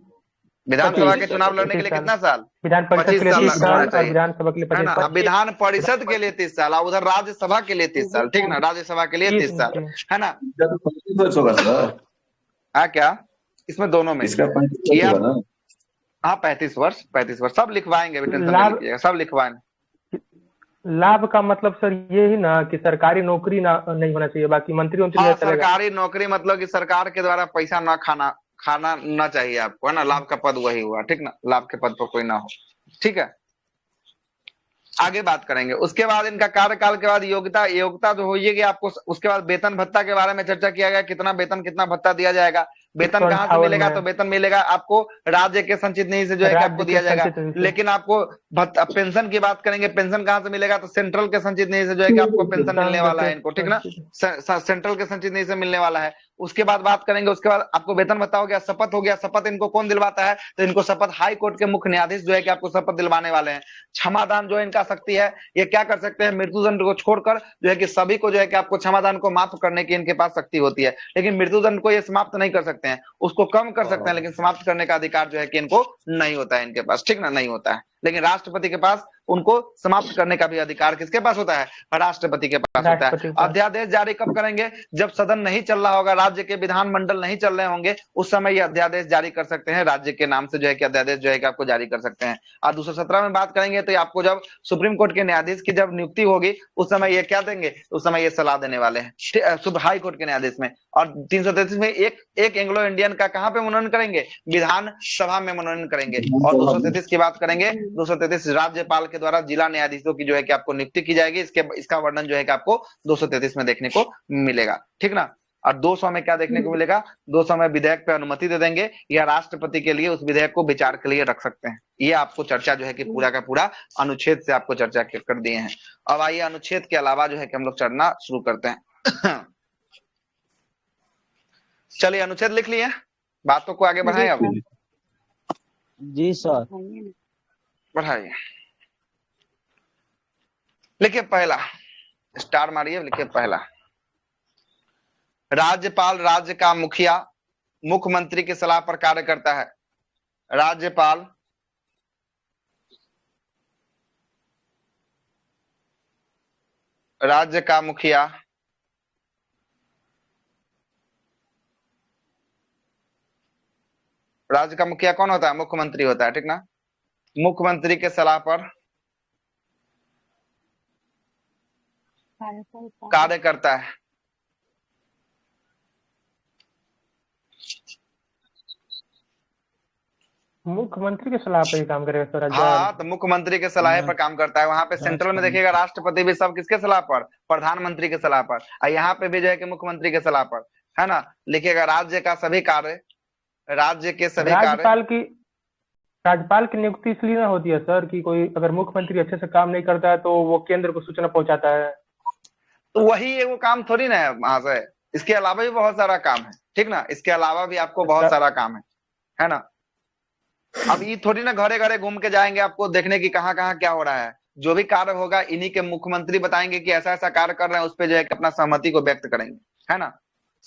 विधानसभा के चुनाव लड़ने के लिए कितना साल, विधान परिषद 25 के लिए साल 30 होना साल और चाहिए, विधानसभा के लिए है ना। 25 अब विधान परिषद के लिए 30 साल और उधर राज्यसभा के लिए 30 साल, ठीक ना। राज्यसभा के लिए 30 साल, है ना। होगा सर, हाँ क्या, इसमें दोनों में इसका 35 ये होगा ना। हाँ 35 वर्ष, 35 वर्ष सब लिखवाएंगे, टेंशन नहीं लाभ लीजिएगा, सब लिखवाएंगे। लाभ का मतलब सर ये ही ना कि सरकारी नौकरी ना नहीं होना चाहिए, बाकी मंत्री हाँ, चलेगा। सरकारी नौकरी मतलब कि सरकार के द्वारा पैसा ना खाना ना चाहिए आपको, है ना। लाभ का पद वही हुआ, ठीक ना, लाभ के पद पर कोई ना हो, ठीक है। आगे बात करेंगे। उसके बाद इनका कार्यकाल के बाद योग्यता जो होगी आपको। उसके बाद वेतन भत्ता के बारे में चर्चा किया गया, कितना वेतन कितना भत्ता दिया जाएगा। वेतन कहाँ से मिलेगा, तो वेतन मिलेगा आपको राज्य के संचित निधि से जो है कि आपको दिया जाएगा। लेकिन आपको पेंशन की बात करेंगे, पेंशन कहाँ से मिलेगा, तो सेंट्रल के संचित निधि से जो है कि आपको पेंशन मिलने वाला है इनको, ठीक ना। सेंट्रल के संचित निधि से मिलने वाला है। उसके बाद बात करेंगे, उसके बाद आपको वेतन भत्ता हो गया, शपथ हो गया। शपथ इनको कौन दिलवाता है, तो इनको शपथ हाई कोर्ट के मुख्य न्यायाधीश जो है कि आपको शपथ दिलवाने वाले हैं। क्षमादान जो इनका शक्ति है, ये क्या कर सकते हैं, मृत्युदंड को छोड़कर जो है कि सभी को जो है कि आपको क्षमादान को माफ करने की इनके पास शक्ति होती है। लेकिन मृत्युदंड को ये समाप्त नहीं कर सकते हैं, उसको कम कर सकते हैं, लेकिन समाप्त करने का अधिकार जो है कि इनको नहीं होता है इनके पास, ठीक ना, नहीं होता है। लेकिन राष्ट्रपति के पास उनको समाप्त करने का भी अधिकार किसके पास होता है, राष्ट्रपति के पास होता है। अध्यादेश जारी कब करेंगे, जब सदन नहीं चल रहा होगा, राज्य के विधानमंडल नहीं चल रहे होंगे, उस समय ये अध्यादेश जारी कर सकते हैं। राज्य के नाम से जो है कि अध्यादेश जो है कि आपको जारी कर सकते हैं। और 217 में बात करेंगे तो आपको जब सुप्रीम कोर्ट के न्यायाधीश की जब नियुक्ति होगी, उस समय ये क्या देंगे, उस समय ये सलाह देने वाले हैं हाई कोर्ट के न्यायाधीश में। और 333 में एक एंग्लो इंडियन का कहां पे मनोनयन करेंगे, विधान सभा में मनोनयन करेंगे। और 233 की बात करेंगे, 233 राज्यपाल के द्वारा जिला न्यायाधीशों की जो है कि आपको नियुक्ति की जाएगी। इसका वर्णन जो है कि आपको 233 में देखने को मिलेगा, ठीक ना। और 200 में क्या देखने को मिलेगा, 200 में विधेयक पे अनुमति दे देंगे, या राष्ट्रपति के लिए उस विधेयक को विचार के लिए रख सकते हैं। ये आपको चर्चा जो है कि पूरा का पूरा अनुच्छेद से आपको चर्चा कर दिए हैं। अब आइए अनुच्छेद के अलावा जो है कि हम लोग चढ़ना शुरू करते हैं। चलिए अनुच्छेद लिख लिए, बातों को आगे बढ़ाएं। अब जी सर, बढ़ाइए। लिखिए पहला, स्टार मारिए, लिखिए पहला। राज्यपाल राज्य का मुखिया मुख्यमंत्री की सलाह पर कार्य करता है। राज्यपाल राज्य का मुखिया राज्य का मुखिया कौन होता है, मुख्यमंत्री होता है, ठीक ना। मुख्यमंत्री के सलाह पर कार्य करता है। मुख्यमंत्री की सलाह पर ही काम करेगा सर। हाँ, तो मुख्यमंत्री के सलाह पर काम करता है। वहां पे सेंट्रल में देखिएगा राष्ट्रपति भी सब किसके सलाह पर, प्रधानमंत्री के सलाह पर। और यहाँ पे भी जो है कि मुख्यमंत्री के सलाह पर, है ना। लिखिएगा राज्य का सभी कार्य, राज्य के सभी कार्य। राज्यपाल की नियुक्ति इसलिए ना होती है सर कि कोई अगर मुख्यमंत्री अच्छे से काम नहीं करता है तो वो केंद्र को सूचना पहुंचाता है। तो वही वो काम थोड़ी ना है महाशय, इसके अलावा भी बहुत सारा काम है, ठीक ना। इसके अलावा भी आपको बहुत सारा काम है ना। अब ये थोड़ी ना घरे घरे घूम के जाएंगे आपको देखने की कहाँ कहाँ क्या हो रहा है। जो भी कार्य होगा इन्हीं के मुख्यमंत्री बताएंगे कि ऐसा ऐसा कार्य कर रहे हैं, उस पर जो है कि अपना सहमति को व्यक्त करेंगे, है ना,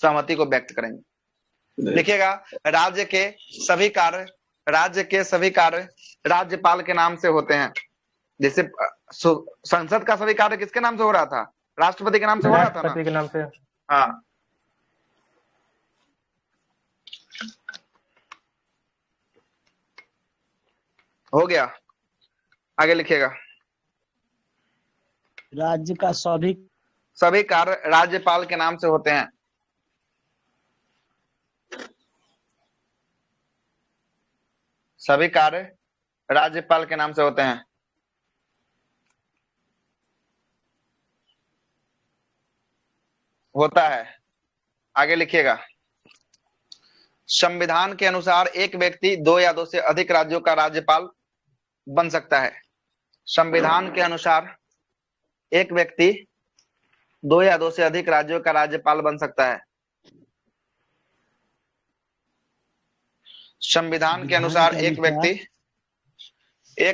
सहमति को व्यक्त करेंगे। लिखिएगा राज्य के सभी कार्य राज्यपाल के नाम से होते हैं। जैसे संसद का सभी कार्य किसके नाम से हो रहा था, राष्ट्रपति के नाम से हो रहा था ना। राष्ट्रपति के नाम से, हाँ। हो गया, आगे लिखिएगा। राज्य का सभी कार्य राज्यपाल के नाम से होते हैं। सभी कार्य राज्यपाल के नाम से होते हैं। होता है, आगे लिखिएगा। संविधान के अनुसार एक व्यक्ति 2 या 2 से अधिक राज्यों का राज्यपाल बन सकता है। संविधान के अनुसार एक व्यक्ति 2 या 2 से अधिक राज्यों का राज्यपाल बन सकता है। संविधान के अनुसार एक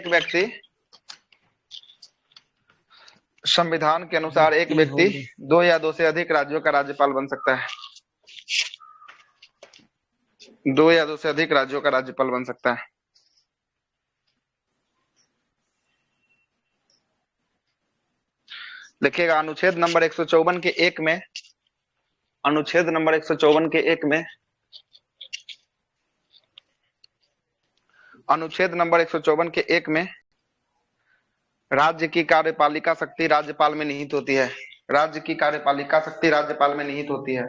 व्यक्ति संविधान के अनुसार एक व्यक्ति 2 या 2 से अधिक राज्यों का राज्यपाल बन सकता है। 2 या 2 से अधिक राज्यों का राज्यपाल बन सकता है। लिखिएगा अनुच्छेद नंबर 154 के 1 में, अनुच्छेद नंबर 154 के 1 में, अनुच्छेद नंबर 154 के 1 में राज्य की कार्यपालिका शक्ति राज्यपाल में निहित होती है। राज्य की कार्यपालिका शक्ति राज्यपाल में निहित होती है।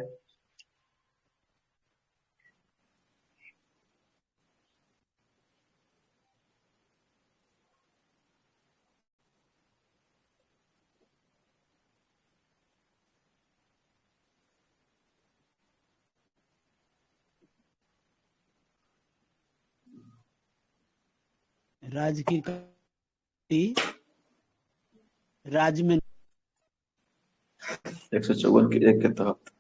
राज्य की राज्य में 154 के 1 के तहत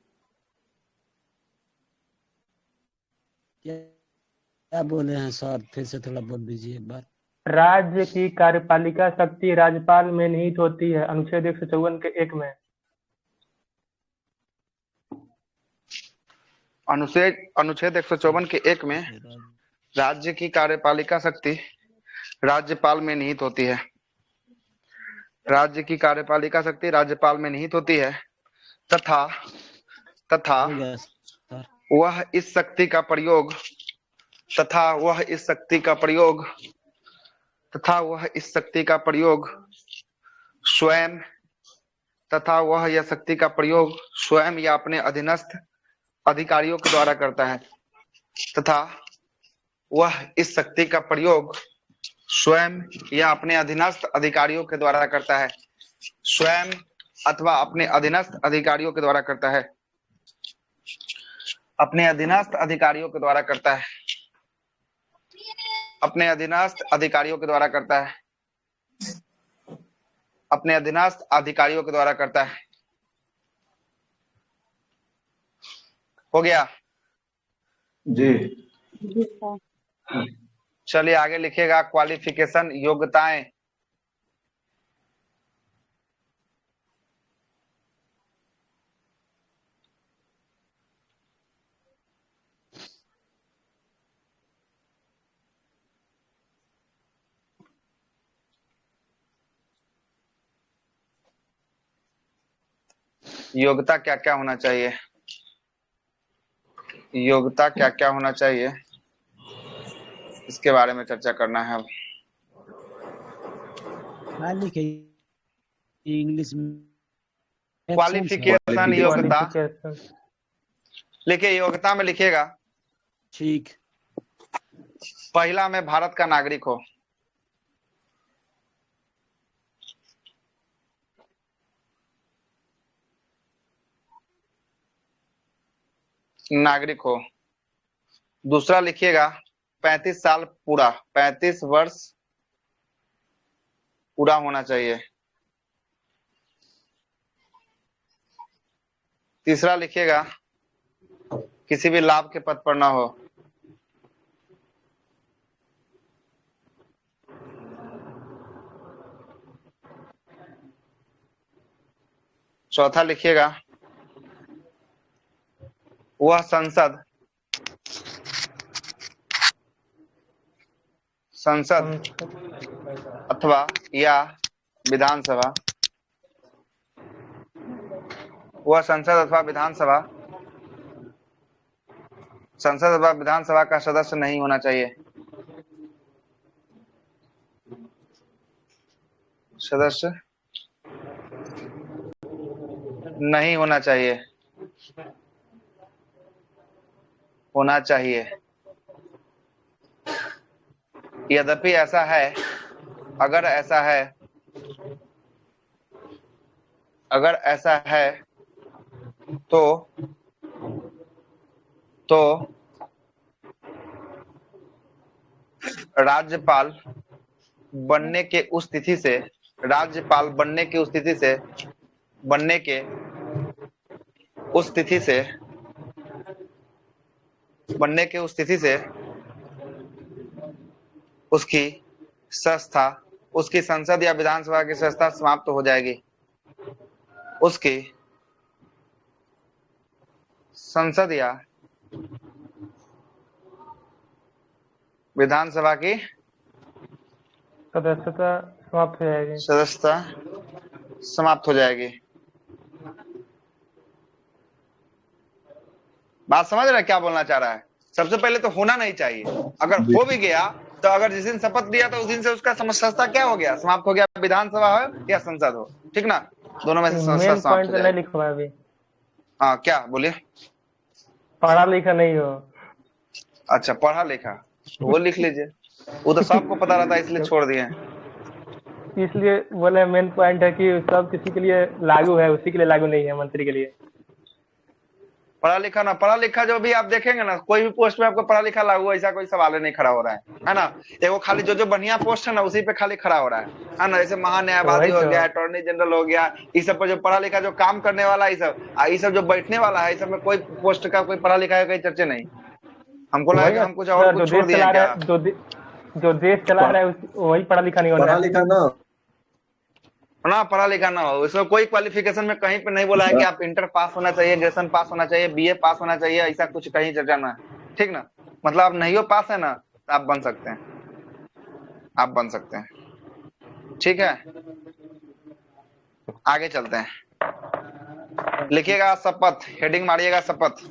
क्या बोले हैं सर? फिर से थोड़ा बोल दीजिए एक बार। राज्य की कार्यपालिका शक्ति राज्यपाल में निहित होती है, अनुच्छेद 154 के 1 में। अनुच्छेद 154 के 1 में राज्य की कार्यपालिका शक्ति राज्यपाल में निहित होती है। राज्य की कार्यपालिका शक्ति राज्यपाल में निहित होती है तथा वह इस शक्ति का प्रयोग स्वयं या अपने अधीनस्थ अधिकारियों के द्वारा करता है। तथा वह इस शक्ति का प्रयोग स्वयं या अपने अधीनस्थ अधिकारियों के द्वारा करता है। स्वयं अथवा अपने अधीनस्थ अधिकारियों के द्वारा करता है। अपने अधीनस्थ अधिकारियों के द्वारा करता है। अपने अधीनस्थ अधिकारियों के द्वारा करता है। अपने अधीनस्थ अधिकारियों के द्वारा करता है। हो गया जी। चलिए आगे लिखिएगा क्वालिफिकेशन, योग्यताएं। योग्यता क्या क्या होना चाहिए? योग्यता क्या क्या होना चाहिए, इसके बारे में चर्चा करना है। अब इंग्लिश में क्वालिफिकेशन, योग्यता लिखिए। योग्यता में लिखिएगा, ठीक, पहला मैं भारत का नागरिक हो। नागरिक हो। दूसरा लिखिएगा 35 साल पूरा, 35 वर्ष पूरा होना चाहिए। तीसरा लिखिएगा किसी भी लाभ के पद पर ना हो। चौथा लिखिएगा वह संसद अथवा या विधानसभा, वह संसद अथवा विधानसभा का सदस्य नहीं होना चाहिए। सदस्य नहीं होना चाहिए। होना चाहिए। यद्यपि ऐसा है, अगर ऐसा है तो राज्यपाल बनने के उस तिथि से राज्यपाल बनने की स्थिति से उसकी संस्था, उसकी संसद या विधानसभा की संस्था समाप्त हो जाएगी। उसकी संसद या विधानसभा की सदस्यता समाप्त हो जाएगी। बात समझ रहे क्या बोलना चाह रहा है? सबसे पहले तो होना नहीं चाहिए, अगर हो भी गया तो अगर जिस दिन शपथ लिया तो उस दिन से उसका संस्था क्या हो गया, समाप्त हो गया, विधानसभा हो या संसद हो, ठीक ना, दोनों में से संसद मेन समाप्त पॉइंट हो तो नहीं जाएगी। लिखा है अभी, हाँ क्या बोलिए? पढ़ा लिखा नहीं हो। अच्छा पढ़ा लिखा, वो लिख लीजिए, वो तो सबको पता रहता है इसलिए छोड़ दिए। इसलिए बोले मेन पॉइंट है कि सब किसी के लिए लागू है, उसी के लिए लागू नहीं है, मंत्री के लिए। पढ़ा लिखा ना, पढ़ा लिखा जो भी आप देखेंगे ना, कोई भी पोस्ट में आपको पढ़ा लिखा लागू ऐसा कोई सवाल नहीं खड़ा हो रहा है ना। देखो खाली जो बढ़िया पोस्ट है ना उसी पे खाली खड़ा हो रहा है ना। जैसे महान्यायवादी हो गया, अटॉर्नी जनरल हो गया, इस सब पर जो पढ़ा लिखा जो काम करने वाला है, ये सब जो बैठने वाला है, इस सब में कोई पोस्ट का कोई पढ़ा लिखा का चर्चा नहीं। हमको लगा कि हम कुछ और कुछ छोड़ दिए क्या? जो देश चला रहा है वही पढ़ा लिखा नहीं होना है। पढ़ा लिखा ना पढ़ा लिखा ना हो, इसमें कोई क्वालिफिकेशन में कहीं पे नहीं बोला है कि आप इंटर पास होना चाहिए, ग्रेजुएशन पास होना चाहिए, बीए पास होना चाहिए, ऐसा कुछ कहीं चर्चा ना है, ठीक ना। मतलब आप नहीं हो पास है ना तो आप बन सकते हैं, ठीक है। आगे चलते हैं, लिखिएगा शपथ, हेडिंग मारिएगा शपथ।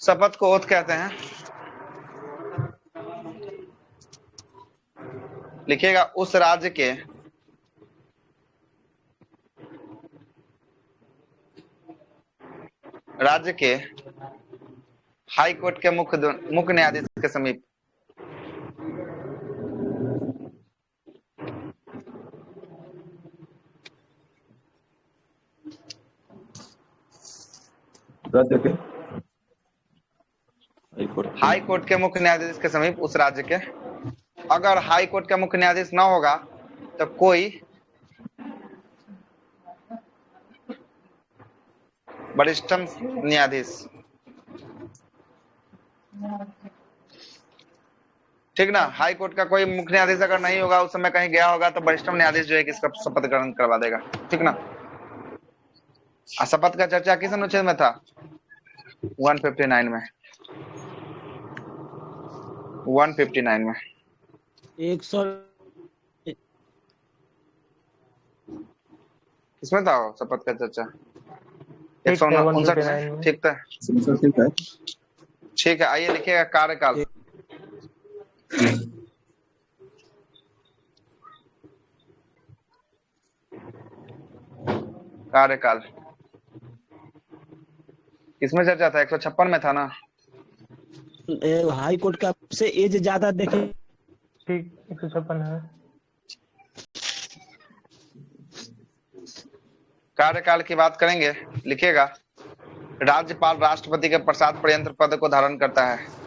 शपथ को ओथ कहते हैं। लिखिएगा उस राज्य के हाई कोर्ट के मुख्य न्यायाधीश के समीप राज्य के हाई कोर्ट के मुख्य न्यायाधीश के समीप उस राज्य के। अगर हाई कोर्ट का मुख्य न्यायाधीश ना होगा तो कोई वरिष्ठतम न्यायाधीश, ठीक ना। हाई कोर्ट का कोई मुख्य न्यायाधीश अगर नहीं होगा, उस समय कहीं गया होगा तो वरिष्ठतम न्यायाधीश जो है किसका शपथ ग्रहण करवा देगा, ठीक ना। शपथ का चर्चा किस अनुच्छेद में था? 159 में, 159 में। 100 किसमें था शपथ का चर्चा? 159 में, ठीक था, ठीक है। आइए लिखिएगा कार्यकाल। कार्यकाल किसमें चर्चा था? 156 में था ना। हाई कोर्ट का से एज ज्यादा देखे, ठीक 156 है। कार्यकाल की बात करेंगे, लिखिएगा राज्यपाल राष्ट्रपति के प्रसाद पर्यंत पद को धारण करता है।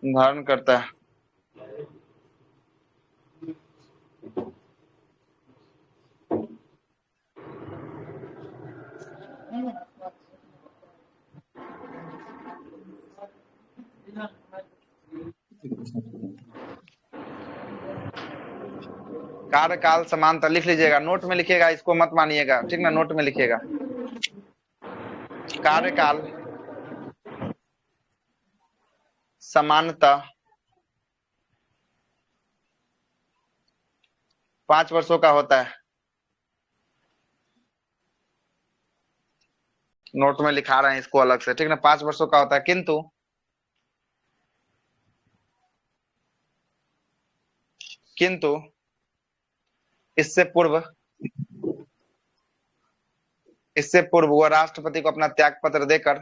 धारण करता है। कार्यकाल समानता लिख लीजिएगा, नोट में लिखिएगा, इसको मत मानिएगा, ठीक ना, नोट में लिखिएगा। कार्यकाल समानता 5 वर्षों का होता है। नोट में लिखा रहे हैं इसको अलग से, ठीक ना। 5 वर्षों का होता है, किंतु इससे पूर्व वह राष्ट्रपति को अपना त्याग पत्र देकर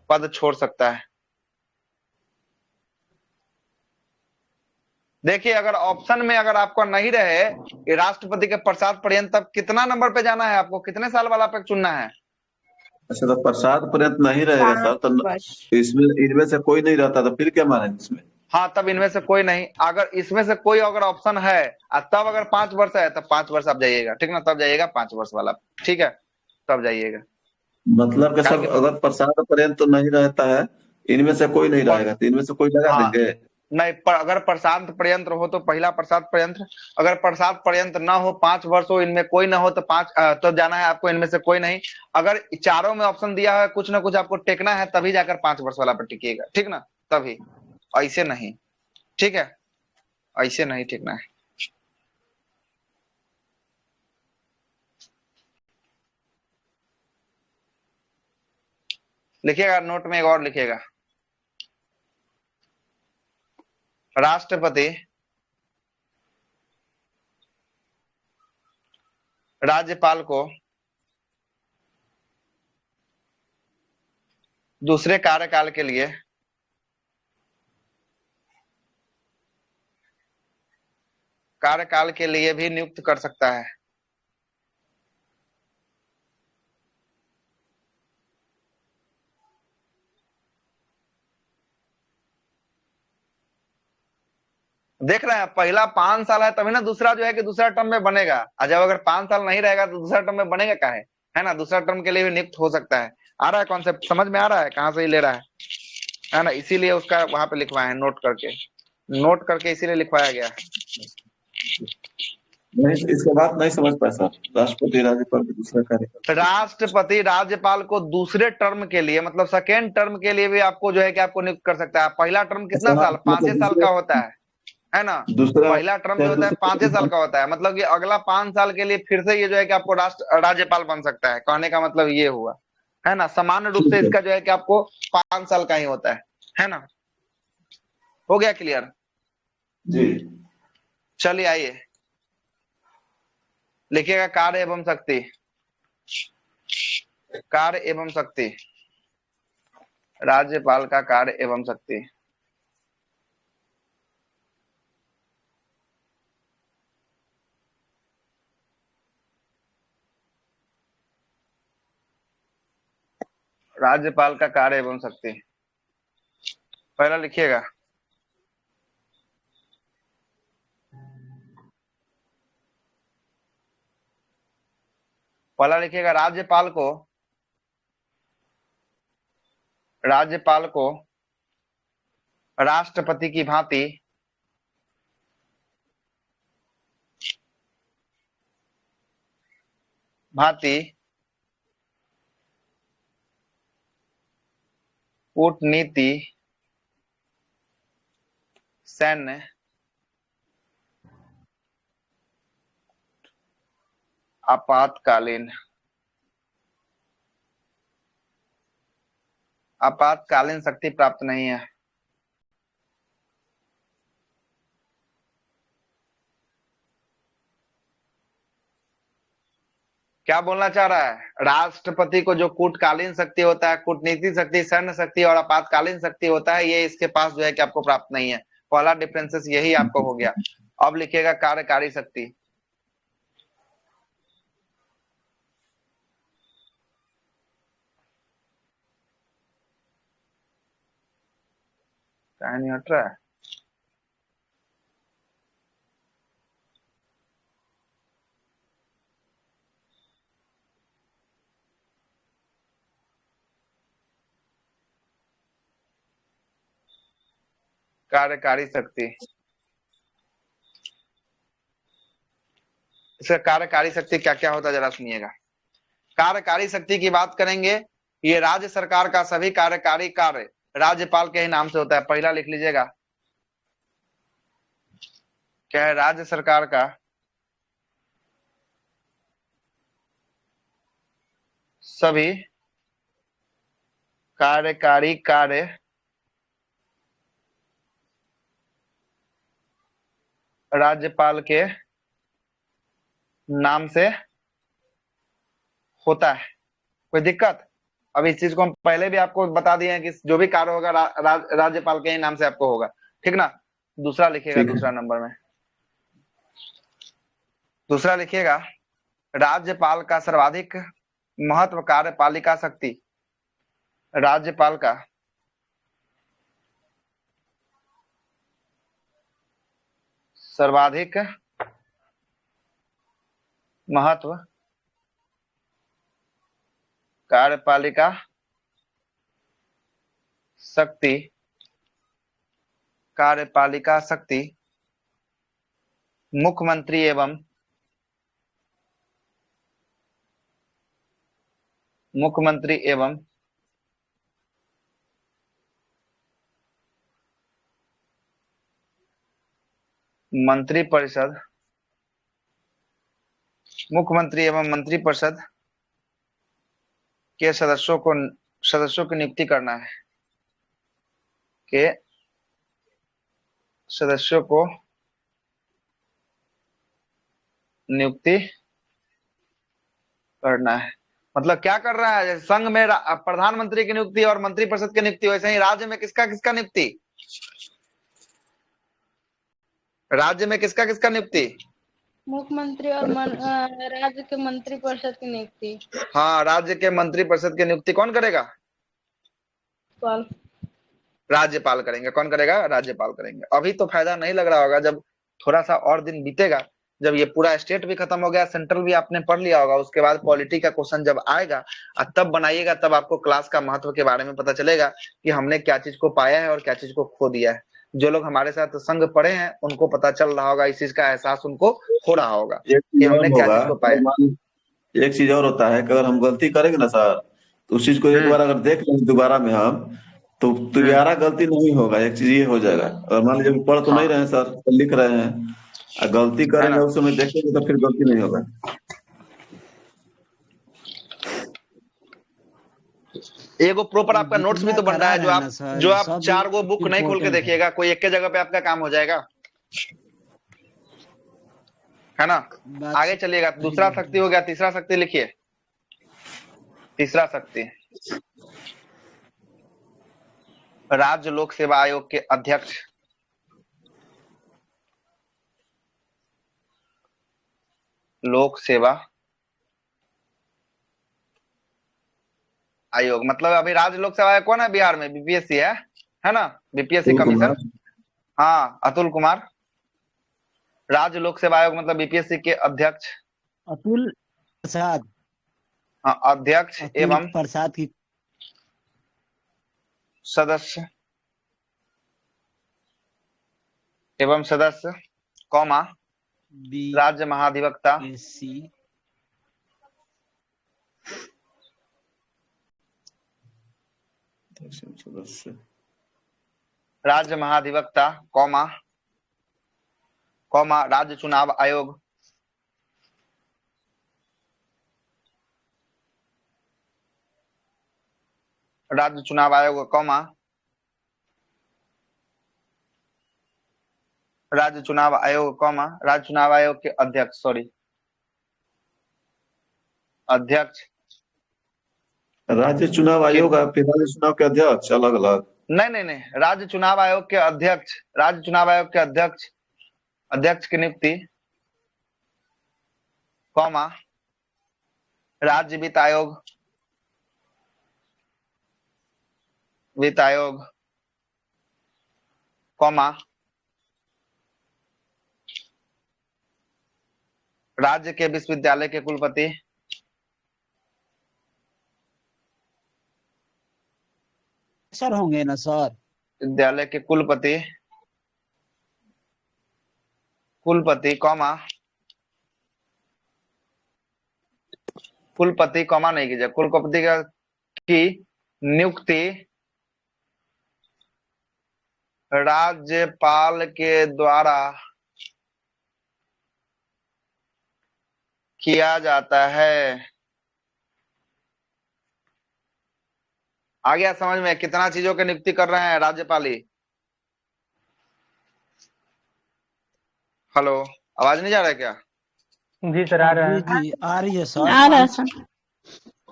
पद छोड़ सकता है। देखिए, अगर ऑप्शन में अगर आपका नहीं रहे ये राष्ट्रपति के प्रसाद पर्यंत, तब कितना नंबर पे जाना है आपको, कितने साल वाला पे चुनना है? अच्छा, तो प्रसाद पर्यंत नहीं रहेगा सर, 5 तो वर्ष। इसमें इनमें से कोई नहीं रहता तो फिर क्या मानेंगे इसमें? हाँ, तब इनमें से कोई नहीं, अगर इसमें से कोई अगर ऑप्शन है तब अगर 5 वर्ष है तब 5 वर्ष आप जाइएगा, ठीक ना, तब जाइएगा 5 वर्ष वाला, ठीक है, तब जाइएगा। मतलब कि सर अगर प्रसाद पर्यंत तो नहीं रहता है, इनमें से कोई नहीं रहेगा, तो इनमें से कोई लगा हाँ, देंगे? नहीं, पर अगर प्रसाद पर्यंत हो तो पहला प्रसाद पर्यंत, अगर प्रसाद पर्यंत ना हो, 5 वर्ष हो, इनमें कोई ना हो तो 5 तो जाना है आपको, इनमें से कोई नहीं। अगर चारों में ऑप्शन दिया है, कुछ ना कुछ आपको टेकना है, तभी जाकर 5 वर्ष वाला पर टिकिएगा, ठीक ना, तभी, ऐसे नहीं, ठीक है, ऐसे नहीं टिकना है। लिखिएगा नोट में, एक और लिखिएगा, राष्ट्रपति राज्यपाल को दूसरे कार्यकाल के लिए भी नियुक्त कर सकता है। देख रहे हैं, पहला 5 साल है तभी ना दूसरा जो है कि दूसरा टर्म में बनेगा, और जब अगर 5 साल नहीं रहेगा तो दूसरा टर्म में बनेगा काहे, है ना, दूसरा टर्म के लिए भी नियुक्त हो सकता है। आ रहा है कॉन्सेप्ट, समझ में आ रहा है कहां से ही ले रहा है ना, इसीलिए उसका वहां पे लिखवाया है, नोट करके इसीलिए लिखवाया गया। नहीं, इसके बाद नहीं समझ पाया सर, राष्ट्रपति राज्यपाल के दूसरा कार्यकाल। राष्ट्रपति राज्यपाल को दूसरे टर्म के लिए, मतलब सेकेंड टर्म के लिए भी आपको जो है कि आपको नियुक्त कर सकता है। पहला टर्म कितना साल, 5 साल का होता है ना, दूसरा पहला टर्म जो होता है 5 साल का होता है, मतलब कि अगला 5 साल के लिए फिर से ये जो है कि आपको राज्यपाल बन सकता है, कहने का मतलब ये हुआ, है ना। सामान्य रूप से इसका जो है कि आपको 5 साल का ही होता है ना। हो गया क्लियर? जी। चलिए आइए, लिखिएगा कार्य एवं शक्ति, राज्यपाल का कार्य एवं शक्ति। राज्यपाल का कार्य एवं शक्ति, पहला लिखिएगा, राज्यपाल को राष्ट्रपति की भांति कूटनीति, सैन्य, आपातकालीन शक्ति प्राप्त नहीं है। क्या बोलना चाह रहा है? राष्ट्रपति को जो कूटकालीन शक्ति होता है, कूटनीति शक्ति, सैन्य शक्ति और आपातकालीन शक्ति होता है, ये इसके पास जो है कि आपको प्राप्त नहीं है। पहला डिफरेंसेस यही आपको हो गया। अब लिखिएगा कार्यकारी शक्ति, कहीं नहीं हट रहा है। कार्यकारी शक्ति, इसका कार्यकारी शक्ति क्या क्या होता है जरा सुनिएगा। कार्यकारी शक्ति की बात करेंगे, ये राज्य सरकार का सभी कार्यकारी कार्य राज्यपाल के ही नाम से होता है। पहला लिख लीजिएगा, क्या है? राज्य सरकार का सभी कार्यकारी कार्य राज्यपाल के नाम से होता है। कोई दिक्कत? अब इस चीज को हम पहले भी आपको बता दिए हैं कि जो भी कार्य होगा राज्यपाल के ही नाम से आपको होगा, ठीक ना। दूसरा लिखिएगा, दूसरा नंबर में दूसरा लिखिएगा, राज्यपाल का सर्वाधिक महत्व कार्यपालिका शक्ति। राज्यपाल का सर्वाधिक महत्व कार्यपालिका शक्ति, कार्यपालिका शक्ति मुख्यमंत्री एवं मंत्रिपरिषद, मुख्यमंत्री एवं मंत्रिपरिषद के सदस्यों की नियुक्ति करना है, के सदस्यों को नियुक्ति करना है। मतलब क्या कर रहा है? संघ में प्रधानमंत्री की नियुक्ति और मंत्रिपरिषद की नियुक्ति, वैसे ही राज्य में किसका किसका नियुक्ति? राज्य में किसका किसका नियुक्ति? मुख्यमंत्री और राज्य के मंत्रिपरिषद की नियुक्ति। हाँ, राज्य के मंत्रिपरिषद की नियुक्ति कौन करेगा? राज्यपाल करेंगे। कौन करेगा? राज्यपाल करेंगे। अभी तो फायदा नहीं लग रहा होगा, जब थोड़ा सा और दिन बीतेगा, जब ये पूरा स्टेट भी खत्म हो गया, सेंट्रल भी आपने पढ़ लिया होगा, उसके बाद पॉलिटी का क्वेश्चन जब आएगा तब बनाइएगा, तब आपको क्लास का महत्व के बारे में पता चलेगा कि हमने क्या चीज को पाया है और क्या चीज को खो दिया है। जो लोग हमारे साथ संघ पढ़े हैं उनको पता चल रहा होगा, इस चीज का एहसास उनको हो रहा होगा कि हमने क्या चीज को पाया। एक चीज और होता है कि अगर हम गलती करेंगे ना सर, तो उस चीज को एक बार अगर देख लेंगे दोबारा में हम, तो दोबारा गलती नहीं होगा। एक चीज ये हो जाएगा, और मान लीजिए पढ़ तो नहीं रहे हैं सर, लिख रहे हैं, गलती करेंगे उस समय देखेंगे तो फिर गलती नहीं होगा। एगो प्रॉपर आपका नोट्स भी तो बन रहा है, जो आप 4 गो बुक नहीं खोल के देखिएगा, कोई एक के जगह पे आपका काम हो जाएगा, है ना। आगे चलिएगा। दूसरा शक्ति हो गया, तीसरा शक्ति लिखिए। तीसरा शक्ति राज्य लोक सेवा आयोग के अध्यक्ष। लोक सेवा आयोग मतलब अभी राज्य लोक सेवा आयोग कौन है बिहार में? बीपीएससी है ना, बीपीएससी कमीशन। हाँ, अतुल कुमार। राज्य लोक सेवा आयोग मतलब बीपीएससी के अध्यक्ष अतुल प्रसाद। हाँ, अध्यक्ष एवं प्रसाद की सदस्य कौमा राज्य महाधिवक्ता राज्य महाधिवक्ता कौमा राज्य चुनाव आयोग कौमा राज्य चुनाव आयोग के अध्यक्ष अध्यक्ष राज्य चुनाव आयोग और राज्य चुनाव के अध्यक्ष अलग अलग? नहीं, राज्य चुनाव आयोग के अध्यक्ष की नियुक्ति कौमा राज्य वित्त आयोग कौमा राज्य के विश्वविद्यालय के कुलपति सर होंगे ना सर? विद्यालय के कुलपति कौमा कुलपति कॉमा नहीं कीजिए, कुलपति की नियुक्ति राज्यपाल के द्वारा किया जाता है। आ गया समझ में? कितना चीजों की नियुक्ति कर रहे हैं राज्यपाल ही। हेलो, आवाज नहीं जा रहा है क्या? जी सर आ रहा है। जी आ रही है सर। आ रहा है सर।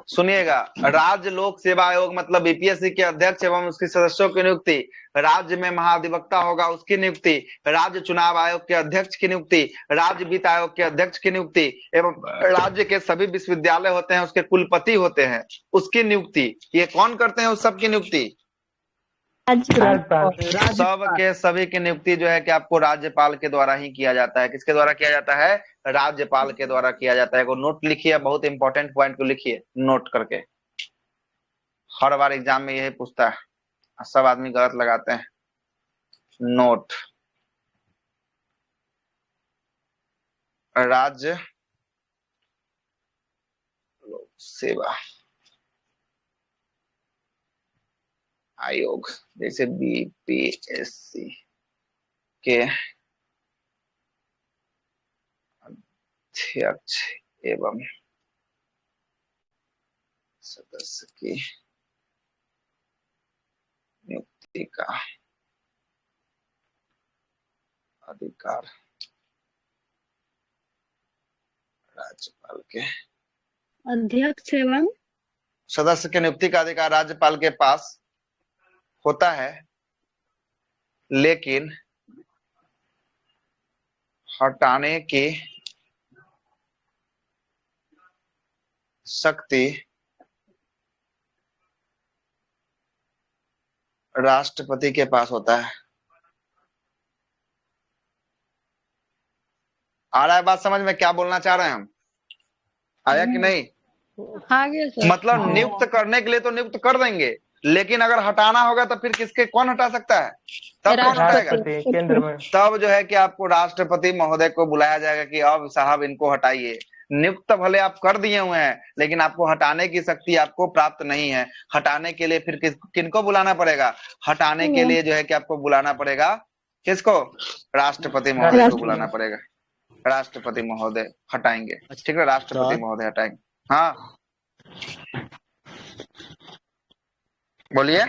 सुनिएगा, राज्य लोक सेवा आयोग मतलब बीपीएससी के अध्यक्ष एवं उसके सदस्यों की नियुक्ति, राज्य में महाधिवक्ता होगा उसकी नियुक्ति, राज्य चुनाव आयोग के अध्यक्ष की नियुक्ति, राज्य वित्त आयोग के अध्यक्ष की नियुक्ति एवं राज्य के सभी विश्वविद्यालय होते हैं उसके कुलपति होते हैं उसकी नियुक्ति। ये कौन करते हैं उस सब की नियुक्ति? सब के सभी की नियुक्ति जो है कि आपको राज्यपाल के द्वारा ही किया जाता है। किसके द्वारा किया जाता है? राज्यपाल के द्वारा किया जाता है। वो नोट लिखिए, बहुत इंपॉर्टेंट पॉइंट को लिखिए नोट करके, हर बार एग्जाम में यही पूछता है, सब आदमी गलत लगाते हैं। नोट, राज्य लोक सेवा आयोग जैसे बीपीएससी के अध्यक्ष एवं सदस्य की नियुक्ति का अधिकार राज्यपाल के अध्यक्ष एवं सदस्य की नियुक्ति का अधिकार राज्यपाल के पास होता है, लेकिन हटाने की शक्ति राष्ट्रपति के पास होता है। आ रहा है बात समझ में? क्या बोलना चाह रहे हैं हम? आया कि नहीं? आगे सर। मतलब नियुक्त करने के लिए तो नियुक्त कर देंगे, लेकिन अगर हटाना होगा तो फिर किसके, कौन हटा सकता है? तब कौन हटाएगा? केंद्र में। तब जो है कि आपको राष्ट्रपति महोदय को बुलाया जाएगा कि अब साहब इनको हटाइए। नियुक्त भले आप कर दिए हुए हैं, लेकिन आपको हटाने की शक्ति आपको प्राप्त नहीं है। हटाने के लिए फिर किनको बुलाना पड़ेगा? हटाने के लिए जो है कि आपको बुलाना पड़ेगा किसको? राष्ट्रपति महोदय को बुलाना पड़ेगा। राष्ट्रपति महोदय हटाएंगे, ठीक है? राष्ट्रपति महोदय हटाएंगे। हाँ बोलिए।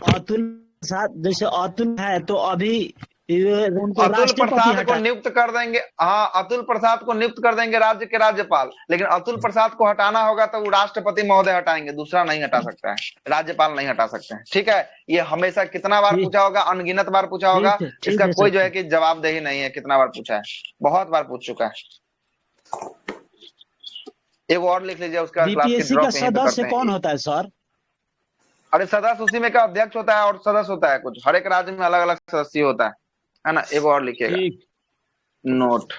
अतुल प्रसाद, जैसे अतुल है तो अभी अतुल प्रसाद को नियुक्त कर देंगे। हाँ, अतुल प्रसाद को नियुक्त कर देंगे राज्य के राज्यपाल, लेकिन अतुल प्रसाद को हटाना होगा तो वो राष्ट्रपति महोदय हटाएंगे, दूसरा नहीं हटा सकता है, राज्यपाल नहीं हटा सकते हैं। ठीक है, ये हमेशा कितना बार पूछा होगा? अनगिनत बार पूछा होगा। इसका कोई जो है कि जवाबदेही नहीं है। कितना बार पूछा है? बहुत बार पूछ चुका है। एक और लिख लीजिए, उसका बीपीएससी का सदस्य कौन होता है सर? अरे सदस्य उसी में का अध्यक्ष होता है और सदस्य होता है कुछ, हर एक राज्य में अलग अलग सदस्य होता है ना? एक और लिखिएगा नोट,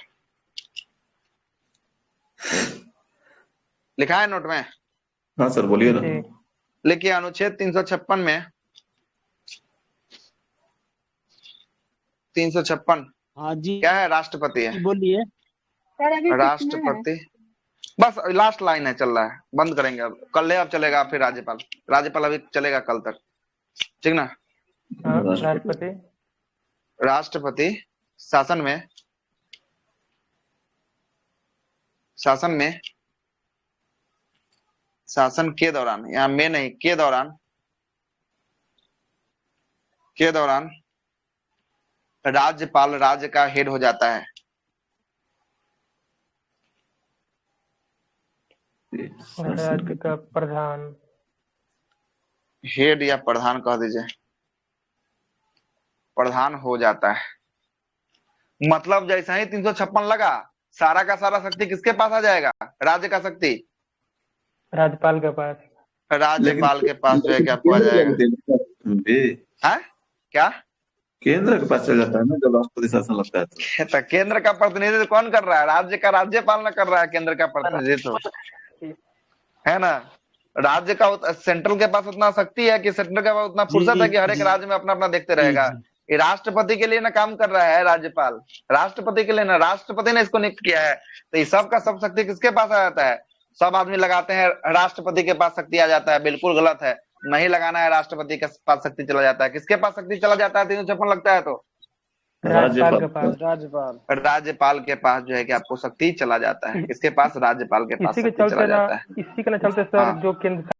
लिखा है नोट में? हाँ सर बोलिए ना। लिखिए, अनुच्छेद 356 में 356 हाँ जी क्या है? राष्ट्रपति है। बोलिए। राष्ट्रपति, बस लास्ट लाइन है, चल रहा है, बंद करेंगे अब। कल अब चलेगा, फिर राज्यपाल। राज्यपाल अभी चलेगा कल तक, ठीक ना? राष्ट्रपति शासन में शासन के दौरान, यहाँ में नहीं, के दौरान राज्यपाल राज्य का हेड हो जाता है। राज्य का प्रधान, हेड या प्रधान कह दीजिए, प्रधान हो जाता है। मतलब जैसा ही 356 लगा, सारा का सारा शक्ति किसके पास आ जाएगा? राज्य का शक्ति राज्यपाल के पास। राज्यपाल के पास जो है कि आपको आ जाएगा। हाँ क्या? केंद्र के पास चल जाता है ना जब राष्ट्रपति शासन लगता है तो केंद्र का प्रतिनिधित्व कौन कर रहा है? राज्य का राज्यपाल न कर रहा है केंद्र का प्रतिनिधित्व, है ना? राज्य का सेंट्रल के पास उतना शक्ति है कि सेंट्रल के पास उतना फुर्सत है कि हर एक राज्य में अपना अपना देखते रहेगा। ये राष्ट्रपति के लिए ना काम कर रहा है राज्यपाल, राष्ट्रपति के लिए ना, राष्ट्रपति ने इसको नियुक्त किया है। तो ये सब का सब शक्ति किसके पास आ जाता है? सब आदमी लगाते हैं राष्ट्रपति के पास शक्ति आ जाता है, बिल्कुल गलत है। नहीं लगाना है, राष्ट्रपति के पास शक्ति चला जाता है। किसके पास शक्ति चला जाता है 356 लगता है तो? राज्यपाल के पास। राज्यपाल के पास जो है कि आपको शक्ति चला जाता है। किसके पास? राज्यपाल के पास इसी के शक्ति चला चलते जाता है। इसी के चलते सर जो केंद्र